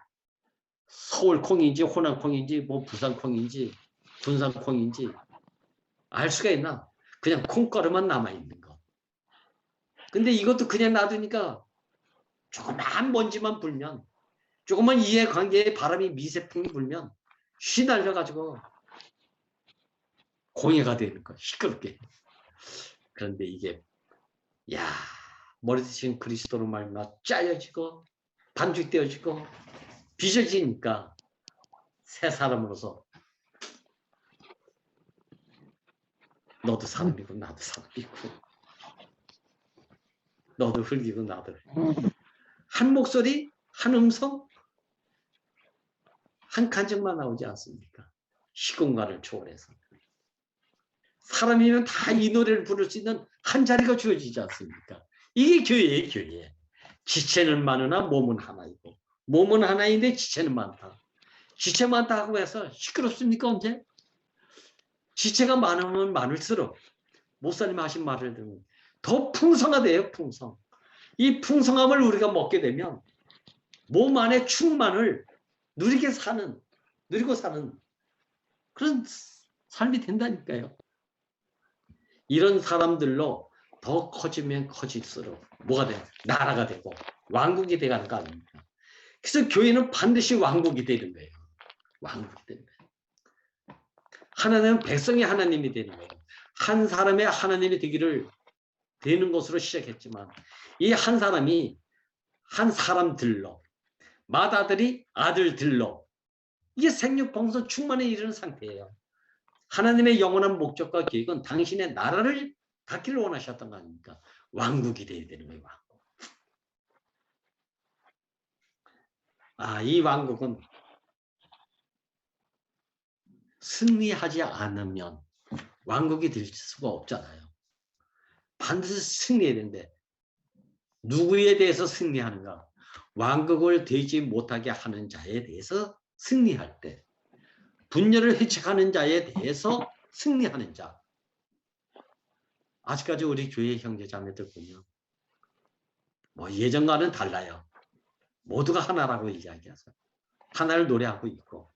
서울 콩인지 호남 콩인지 뭐 부산 콩인지 군산 콩인지 알 수가 있나? 그냥 콩가루만 남아있는 거. 근데 이것도 그냥 놔두니까 조그만 먼지만 불면 조그만 이해관계에 바람이 미세풍이 불면 휘날려가지고 공해가 되는 거 시끄럽게. 그런데 이게 머리 드신 그리스도로 말미암아 짜여지고 반죽되어지고 빚어지니까 새 사람으로서 너도 사람이고 나도 사람이고 너도 흙이고 나도 한 목소리 한 음성 한 간증만 나오지 않습니까? 시공간을 초월해서 사람이면 다 이 노래를 부를 수 있는 한 자리가 주어지지 않습니까? 이게 교회예요. 교회. 지체는 많으나 몸은 하나이고 몸은 하나인데 지체는 많다. 지체 많다고 해서 시끄럽습니까? 언제? 지체가 많으면 많을수록 목사님 하신 말을 들으면 더 풍성하대요. 풍성. 이 풍성함을 우리가 먹게 되면 몸 안에 충만을 누리고 사는 그런 삶이 된다니까요. 이런 사람들로 더 커지면 커질수록 뭐가 돼요? 나라가 되고 왕국이 돼가는 거 아닙니까? 그래서 교회는 반드시 왕국이 되는 거예요. 왕국이 되는 거예요. 하나님은 백성의 하나님이 되는 거예요. 한 사람의 하나님이 되는 것으로 시작했지만 이 한 사람이 한 사람들로 맏아들이 아들들로 이게 생육봉선 충만에 이르는 상태예요. 하나님의 영원한 목적과 계획은 당신의 나라를 갖기를 원하셨던 거 아닙니까? 왕국이 되어야 되는 거예요. 왕국. 이 왕국은 승리하지 않으면 왕국이 될 수가 없잖아요. 반드시 승리해야 되는데 누구에 대해서 승리하는가? 왕국을 되지 못하게 하는 자에 대해서 승리할 때 분열을 해책하는 자에 대해서 승리하는 자. 아직까지 우리 교회 형제자매들 보면 뭐 예전과는 달라요. 모두가 하나라고 이야기하죠. 하나를 노래하고 있고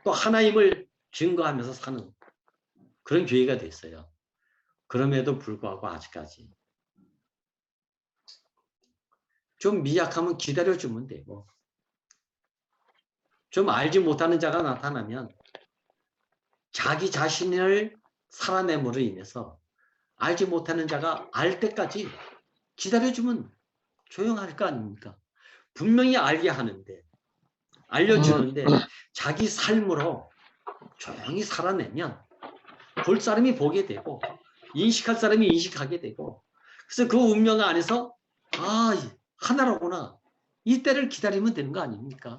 또 하나임을 증거하면서 사는 그런 교회가 됐어요. 그럼에도 불구하고 아직까지 좀 미약하면 기다려주면 되고 좀 알지 못하는 자가 나타나면 자기 자신을 살아냄으로 인해서 알지 못하는 자가 알 때까지 기다려주면 조용할 거 아닙니까? 분명히 알게 하는데 알려주는데 자기 삶으로 조용히 살아내면 볼 사람이 보게 되고 인식할 사람이 인식하게 되고 그래서 그 운명 안에서 아 하나로구나 이 때를 기다리면 되는 거 아닙니까?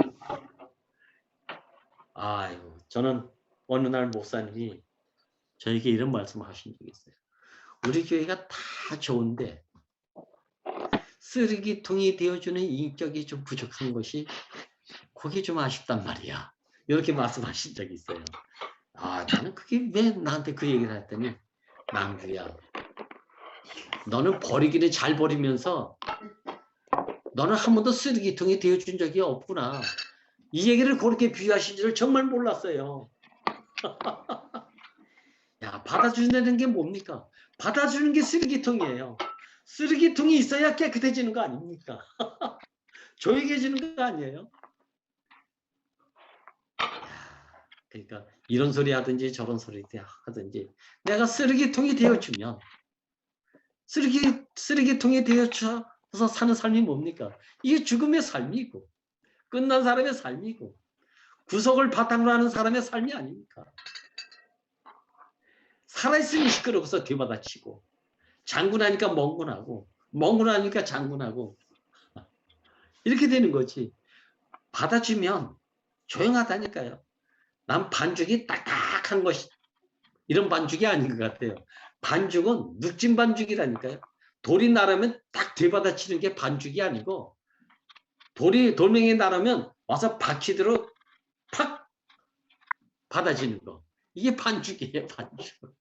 아유 저는 어느 날 목사님이 저에게 이런 말씀을 하신 적이 있어요. 우리 교회가 다 좋은데 쓰레기통이 되어주는 인격이 좀 부족한 것이 그게 좀 아쉽단 말이야. 이렇게 말씀하신 적이 있어요. 아 나는 그게 왜 나한테 그 얘기를 했더니 남주야 너는 버리기는 잘 버리면서 너는 한 번도 쓰레기통이 되어준 적이 없구나. 이 얘기를 그렇게 비유하신 줄 정말 몰랐어요. 야 받아주는 게 뭡니까? 받아주는 게 쓰레기통이에요. 쓰레기통이 있어야 깨끗해지는 거 아닙니까? 조용해지는 거 아니에요? 그러니까 이런 소리 하든지 저런 소리 하든지 내가 쓰레기통이 되어주면 쓰레기통이 되어줘서 사는 삶이 뭡니까? 이게 죽음의 삶이고 끝난 사람의 삶이고 구속을 바탕으로 하는 사람의 삶이 아닙니까? 살아있으면 시끄러워서 뒤받아치고 장군하니까 멍군하고 멍군하니까 장군하고 이렇게 되는 거지. 받아주면 조용하다니까요. 난 반죽이 딱딱한 것이 이런 반죽이 아닌 것 같아요. 반죽은 눅진 반죽이라니까요. 돌이 나르면 딱 뒤받아치는 게 반죽이 아니고 돌멩이 나르면 와서 박히도록 팍 받아지는 거. 이게 반죽이에요. 반죽.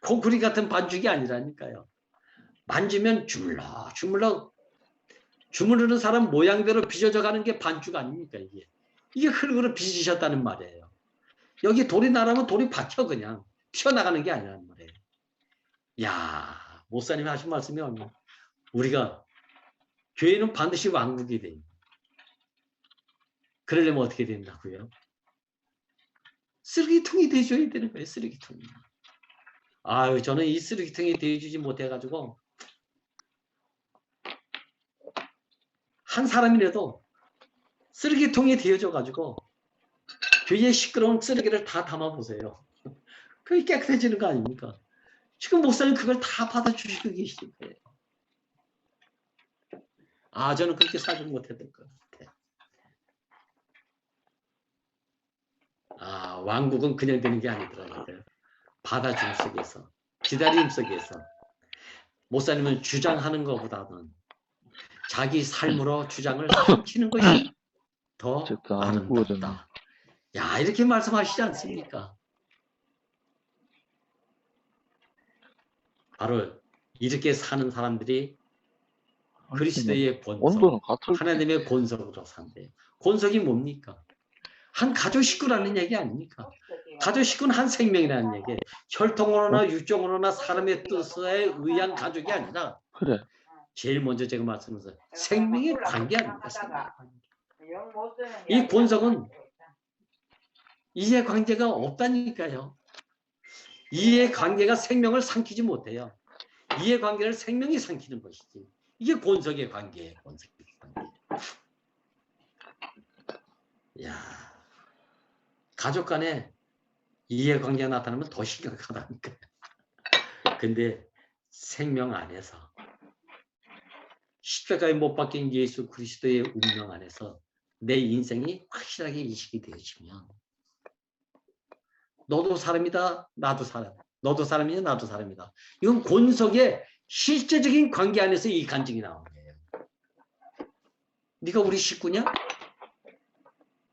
코구리 같은 반죽이 아니라니까요. 만지면 주물럭 주물럭 주무르는 사람 모양대로 빚어져 가는 게 반죽 아닙니까 이게. 이게 흙으로 빚으셨다는 말이에요. 여기 돌이 나르면 돌이 박혀 그냥 튀어나가는 게 아니라는 말이에요. 야 목사님이 하신 말씀이 얼마나 우리가 교회는 반드시 왕국이 돼요. 그러려면 어떻게 된다고요? 쓰레기통이 돼줘야 되는 거예요. 쓰레기통이. 아유 저는 이 쓰레기통이 돼주지 못해가지고 한 사람이라도 쓰레기통이 되어줘가지고 교회에 시끄러운 쓰레기를 다 담아보세요. 그게 깨끗해지는 거 아닙니까? 지금 목사님 그걸 다 받아주시고 계실 거예요. 아 저는 그렇게 살지 못했던 것 같아요. 아 왕국은 그냥 되는 게 아니더라고요. 받아줌 속에서 기다림 속에서 목사님은 주장하는 것보다는 자기 삶으로 주장을 삼키는 것이 더 아름답다. 야 이렇게 말씀하시지 않습니까? 바로 이렇게 사는 사람들이 그리스도의 본성, 하나님의 본성으로 산대요. 본성이 뭡니까? 한 가족 식구라는 얘기 아닙니까? 가족 식구는 한 생명이라는 얘기예요. 혈통으로나 육종으로나 사람의 뜻에 의한 가족이 아니라 그래. 제일 먼저 제가 말씀드렸어요. 생명의 관계 아닙니까? 생명의 관계. 이 본성은 이해관계가 없다니까요. 이해관계가 생명을 삼키지 못해요. 이해관계를 생명이 삼키는 것이지. 이게 본성의 관계예요. 본성의 관계. 야, 가족 간에 이해관계가 나타나면 더 심각하다니까요. 근데 생명 안에서 십자가에 못 박힌 예수 그리스도의 운명 안에서 내 인생이 확실하게 인식이 되어지면 너도 사람이다, 나도 사람. 너도 사람이냐, 나도 사람이다. 이건 권속의 실제적인 관계 안에서 이 간증이 나오는 거예요. 네가 우리 식구냐?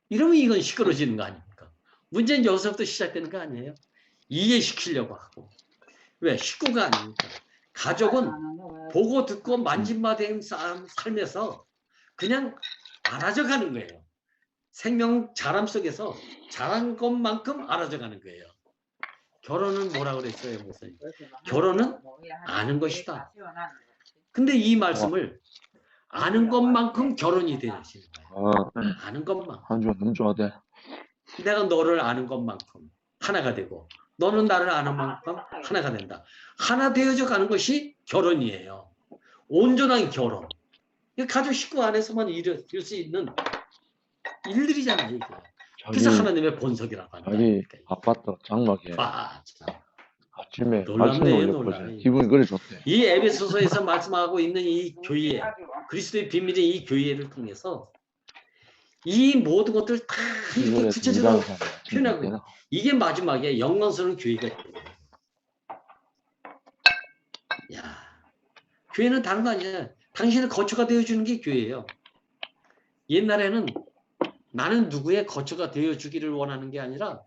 이러면 이건 시끄러지는 거 아닙니까? 문제는 여기서부터 시작되는 거 아니에요? 이해시키려고 하고 왜? 식구가 아니니까. 가족은 보고 듣고 만진바된 삶에서 그냥 알아져 가는 거예요. 생명 자람 속에서 자란 것만큼 알아져 가는 거예요. 결혼은 뭐라 그랬어요, 목사님? 결혼은 아는 것이다. 근데 이 말씀을 아는 것만큼 결혼이 되시는 거예요. 아, 아는 것만. 한주가 너무 좋아대. 내가 너를 아는 것만큼 하나가 되고 너는 나를 아는 만큼 하나가 된다. 하나 되어져 가는 것이 결혼이에요. 온전한 결혼. 가족 식구 안에서만 이룰 수 있는 일들이잖아요. 이게. 그래서 하나님의 본석이라고 한다. 자기 아파트 장막에 아, 참. 아침에 놀랍네요, 아침을 놀라요. 엮어서 기분이 그래 좋대. 이 에베소서에서 말씀하고 있는 이 교회, 그리스도의 비밀의 이 교회를 통해서 이 모든 것들 다 이렇게 구체적으로 표현하고 있는 이게 마지막에 영광스러운 교회가 되는 거예요. 야, 교회는 다른 거 아니야. 당신의 거처가 되어주는 게 교회예요. 옛날에는 나는 누구의 거처가 되어주기를 원하는 게 아니라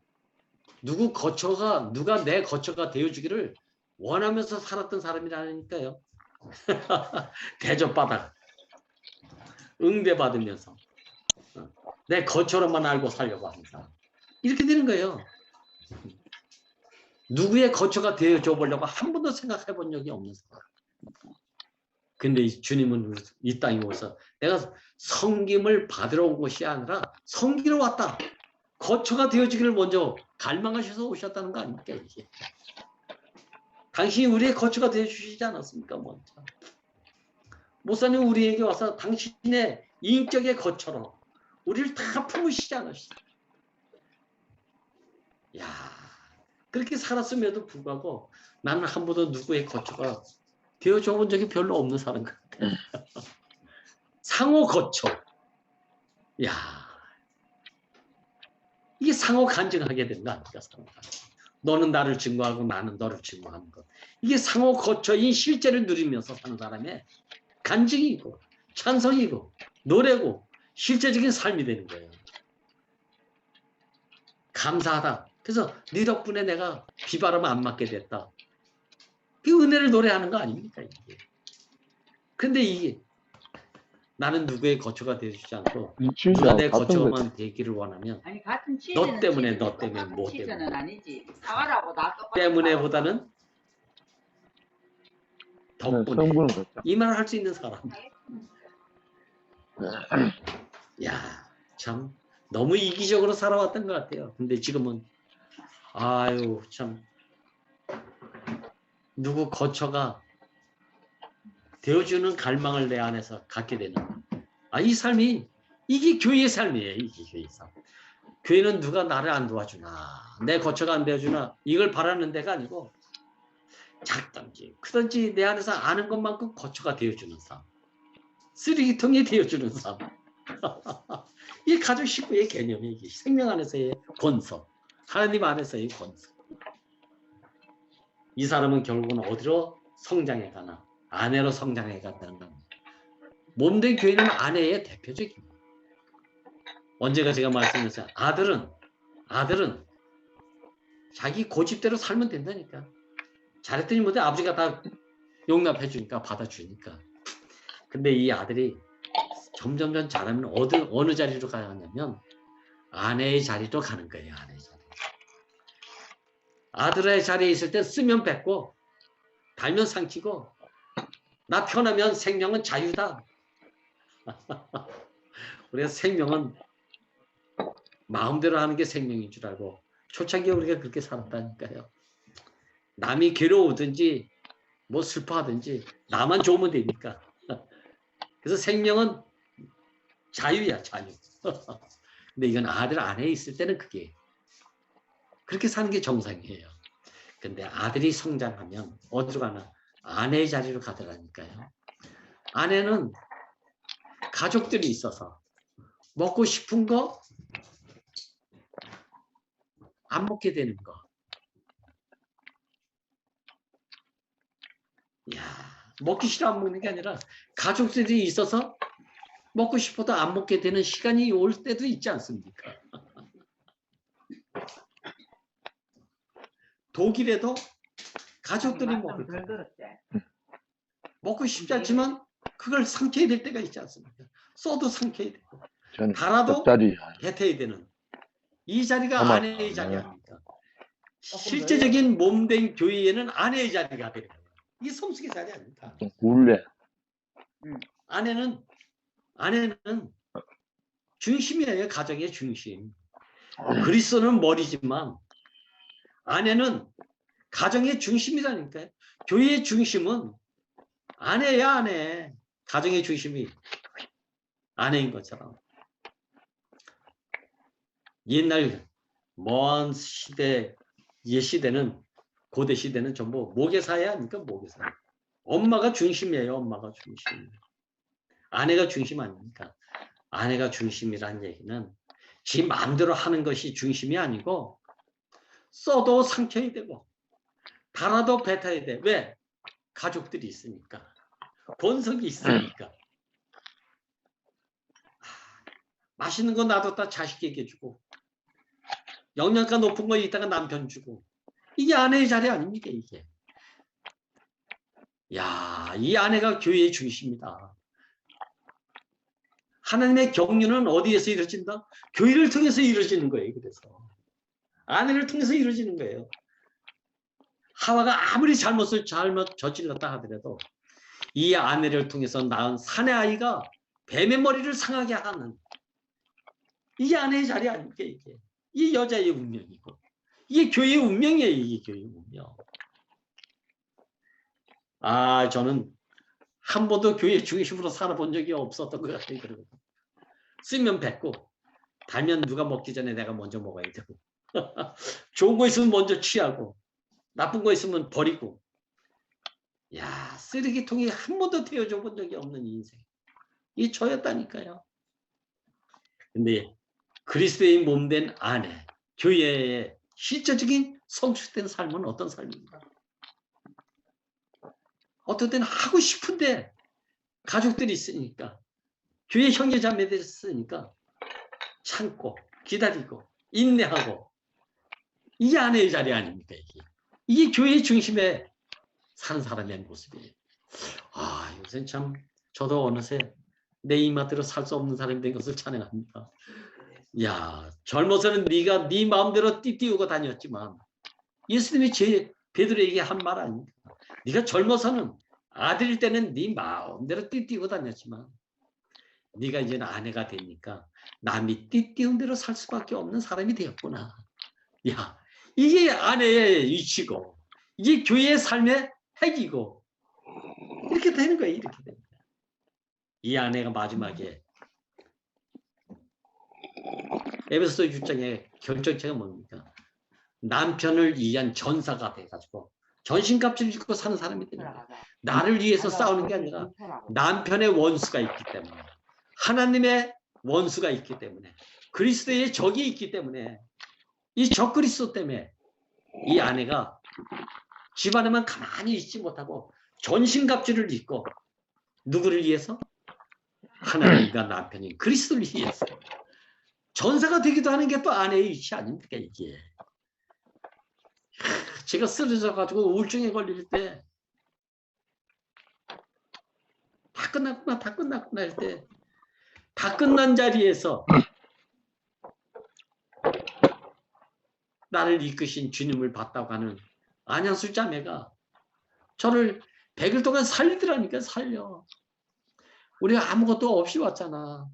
누가 내 거처가 되어주기를 원하면서 살았던 사람이라니까요. 대접받아 응대받으면서 내 거처로만 알고 살려고 하는 사람. 이렇게 되는 거예요. 누구의 거처가 되어줘 보려고 한 번도 생각해 본 적이 없는 사람. 근데 주님은 이 땅에 오셔서 내가 섬김을 받으러 온 것이 아니라 섬기러 왔다. 거처가 되어주기를 먼저 갈망하셔서 오셨다는 거 아닙니까? 이게. 당신이 우리의 거처가 되어주시지 않았습니까? 먼저. 목사님 우리에게 와서 당신의 인격의 거처로 우리를 다 품으시지 않으시죠? 야, 그렇게 살았음에도 불구하고 나는 한 번도 누구의 거처가 되어줘 본 적이 별로 없는 사람 같아. 상호 거처. 야, 이게 상호 간증하게 된다 아닙니까? 상호 간증. 너는 나를 증거하고 나는 너를 증거하는 것. 이게 상호 거처인 실제를 누리면서 사는 사람의 간증이고 찬성이고 노래고 실제적인 삶이 되는 거예요. 감사하다. 그래서 네 덕분에 내가 비바람 안 맞게 됐다. 그 은혜를 노래하는 거 아닙니까? 이게. 근데 이게 나는 누구의 거처가 되어주지 않고 누가 내 거처만 되기를 원하면 아니 같은 너 때문에 뭐 치즈는 아니지. 사과라고 나 때문에보다는 덕분에 이 말을 할 수 있는 사람. 야, 참 너무 이기적으로 살아왔던 것 같아요. 근데 지금은 아유 참 누구 거처가 되어주는 갈망을 내 안에서 갖게 되는 이 삶이 이게 교회의 삶이에요. 이게 교회의 삶. 교회는 누가 나를 안 도와주나 내 거처가 안 되어주나 이걸 바라는 데가 아니고 작든지 크든지 내 안에서 아는 것만큼 거처가 되어주는 삶. 쓰레기통이 되어주는 삶. 이 가족 식구의 개념이 이게 생명 안에서의 권석. 하나님 안에서의 권석. 이 사람은 결국은 어디로 성장해 가나 아내로 성장해 간다는 겁니다. 몸된 교회는 아내의 대표적입니다. 언제가 제가 말씀드렸어요. 아들은 자기 고집대로 살면 된다니까. 잘했더니 못해 아버지가 다 용납해 주니까 받아주니까. 근데 이 아들이 점점 잘하면 어느 자리로 가냐면 아내의 자리로 가는 거예요. 아내의 자리. 아들의 자리에 있을 때 쓰면 뱉고 달면 상치고 나 편하면 생명은 자유다. 우리가 생명은 마음대로 하는 게 생명인 줄 알고 초창기에 우리가 그렇게 살았다니까요. 남이 괴로우든지 뭐 슬퍼하든지 나만 좋으면 되니까. 그래서 생명은 자유야, 자유. 근데 이건 아들 안에 있을 때는 그렇게 사는 게 정상이에요. 근데 아들이 성장하면 어디로 가나? 아내의 자리로 가더라니까요. 아내는 가족들이 있어서 먹고 싶은 거 안 먹게 되는 거. 야, 먹기 싫어 안 먹는 게 아니라 가족들이 있어서 먹고 싶어도 안 먹게 되는 시간이 올 때도 있지 않습니까? 독일에도 가족들이 좀 덜 먹을까. 들었대. 먹고 싶지 않지만 그걸 삼켜야 될 때가 있지 않습니까? 써도 삼켜야 되고 저는 달아도 옆자리 뱉어야 되는 이 자리가 아마 아내의 자리 안 아닙니까? 실제적인 몸된 교회에는 아내의 자리가 되는 거예요. 이게 성숙의 자리 아닙니까? 좀 굴래. 아내는 중심이에요. 가정의 중심. 그리스도는 머리지만 아내는 가정의 중심이라니까요. 교회의 중심은 아내야 아내. 가정의 중심이 아내인 것처럼. 옛날 먼 시대, 옛 시대는 고대 시대는 전부 모계사회 아닙니까? 모계사. 엄마가 중심이에요. 엄마가 중심. 아내가 중심 아닙니까? 아내가 중심이란 얘기는 지 마음대로 하는 것이 중심이 아니고 써도 삼켜야 되고 달아도 뱉어야 돼. 왜? 가족들이 있으니까. 권석이 있으니까. 맛있는 거 놔뒀다 자식에게 주고 영양가 높은 거 이따가 남편 주고 이게 아내의 자리 아닙니까 이게. 야, 이 아내가 교회의 중심이다. 하나님의 경륜은 어디에서 이루어진다? 교회를 통해서 이루어지는 거예요. 그래서 아내를 통해서 이루어지는 거예요. 하와가 아무리 잘못 저질렀다 하더라도 이 아내를 통해서 낳은 사내 아이가 뱀의 머리를 상하게 하는 이게 아내의 자리 아닙니까 이게. 이 여자의 운명이고 이게 교회의 운명이에요. 이게 교회의 운명. 아, 저는 한 번도 교회 중심으로 살아본 적이 없었던 것 같아요. 그러고 쓰면 뱉고 달면 누가 먹기 전에 내가 먼저 먹어야 되고 좋은 거 있으면 먼저 취하고 나쁜 거 있으면 버리고. 야, 쓰레기통에 한 번도 태워줘 본 적이 없는 인생. 이게 저였다니까요. 근데 그리스도의 몸된 아내, 교회의 실제적인 성숙된 삶은 어떤 삶입니까? 어떨 때는 하고 싶은데 가족들이 있으니까 교회 형제 자매들이 있으니까 참고 기다리고 인내하고 이게 아내의 자리 아닙니까 이게. 이게 교회의 중심에 사는 사람의 모습이에요. 아, 요새 참 저도 어느새 내 입맛대로 살 수 없는 사람이 된 것을 찬양합니다. 야, 젊어서는 네가 네 마음대로 띠띠우고 다녔지만 예수님이 베드로에게 한 말 아닙니까? 네가 젊어서는 아들일 때는 네 마음대로 띠띠우고 다녔지만 네가 이제는 아내가 되니까 남이 띠띠운 대로 살 수밖에 없는 사람이 되었구나. 야, 이게 아내의 위치고 이게 교회의 삶의 핵이고 이렇게 되는 거예요. 이렇게 됩니다. 이 아내가 마지막에 에베소서 6장의 결정체가 뭡니까? 남편을 위한 전사가 돼가지고 전신갑주를 입고 사는 사람이 되는 거예요. 나를 위해서 싸우는 게 아니라 남편의 원수가 있기 때문에 하나님의 원수가 있기 때문에 그리스도의 적이 있기 때문에 이 적 그리스도 때문에 이 아내가 집안에만 가만히 있지 못하고 전신갑주를 입고 누구를 위해서? 하나님과 남편인 그리스도를 위해서 전사가 되기도 하는 게 또 아내의 위치 아닙니까 이게. 제가 쓰러져 가지고 우울증에 걸릴 때 다 끝났구나 할 때 다 끝난 자리에서 나를 이끄신 주님을 봤다고 하는 안양수 자매가 저를 100일 동안 살리더라니까. 살려. 우리가 아무것도 없이 왔잖아.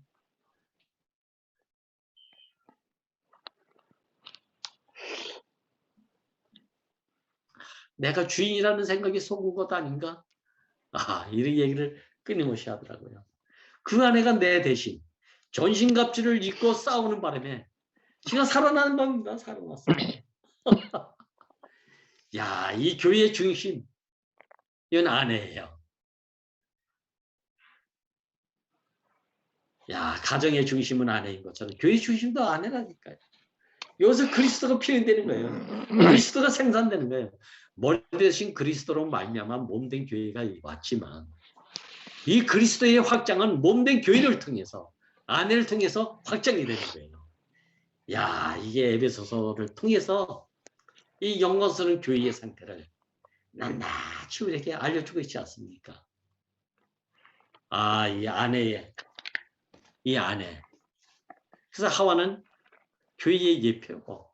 내가 주인이라는 생각이 속은 것 아닌가? 아, 이런 얘기를 끊임없이 하더라고요. 그 아내가 내 대신 전신갑주를 입고 싸우는 바람에 제가 살아나는 겁니다. 살아났어요. 야, 이 교회의 중심, 이건 아내예요. 야, 가정의 중심은 아내인 것처럼 교회의 중심도 아내라니까요. 여기서 그리스도가 표현되는 거예요. 그리스도가 생산되는 거예요. 머리 대신 그리스도로 말미암아 몸된 교회가 왔지만 이 그리스도의 확장은 몸된 교회를 통해서 아내를 통해서 확장이 되는 거예요. 야, 이게 에베소서를 통해서 이 영광스러운 교회의 상태를 낱낱이 우리에게 알려주고 있지 않습니까? 아, 이 아내. 그래서 하와는 교회의 예표고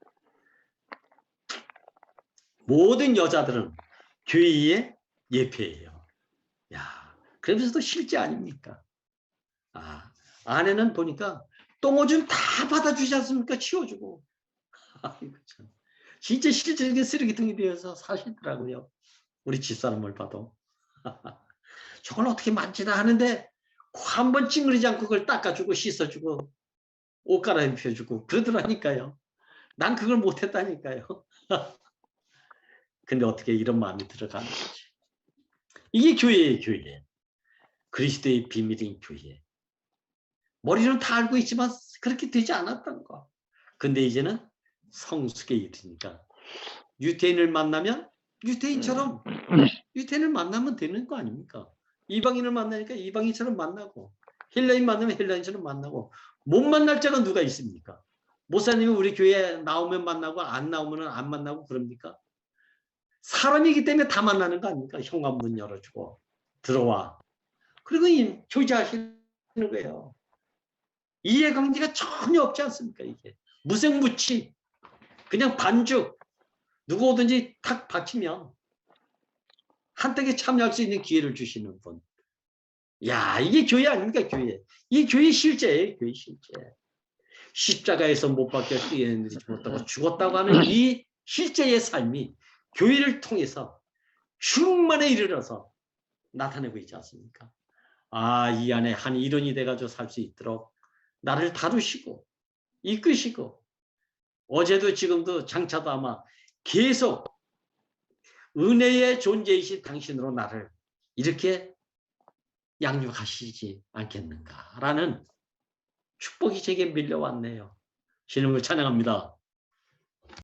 모든 여자들은 교회의 예표예요. 야, 그러면서도 실제 아닙니까? 아, 아내는 보니까 똥오줌 다 받아주지 않습니까? 치워주고. 아이고 참. 진짜 실질적인 쓰레기통이 되어서 사시더라고요. 우리 집사람을 봐도. 저걸 어떻게 만지나 하는데 한 번 찡그리지 않고 그걸 닦아주고 씻어주고 옷 갈아입혀주고 그러더라니까요. 난 그걸 못했다니까요. 근데 어떻게 이런 마음이 들어가는 거지. 이게 교회예요. 교회. 그리스도의 비밀인 교회. 머리는 다 알고 있지만 그렇게 되지 않았던 거. 근데 이제는 성숙에 이르니까 유태인을 만나면 유태인처럼 유태인을 만나면 되는 거 아닙니까? 이방인을 만나니까 이방인처럼 만나고 헬라인 만나면 헬라인처럼 만나고 못 만날 자가 누가 있습니까? 목사님이 우리 교회에 나오면 만나고 안 나오면 안 만나고 그럽니까? 사람이기 때문에 다 만나는 거 아닙니까? 현관문 열어주고 들어와. 그리고 교제하시는 거예요. 이해관계가 전혀 없지 않습니까? 이게 무색무취 그냥 반죽 누구 오든지 탁 받치면 한때에 참여할 수 있는 기회를 주시는 분. 야, 이게 교회 아닙니까? 교회. 이 교회 실제예요. 교회 실제. 십자가에서 못 박혀 뛰어내리지 못하고 죽었다고 하는 이 실제의 삶이 교회를 통해서 충만에 이르러서 나타내고 있지 않습니까? 아, 이 안에 한 일원이 돼가지고 살 수 있도록 나를 다루시고 이끄시고 어제도 지금도 장차도 아마 계속 은혜의 존재이신 당신으로 나를 이렇게 양육하시지 않겠는가라는 축복이 제게 밀려왔네요. 주님을 찬양합니다.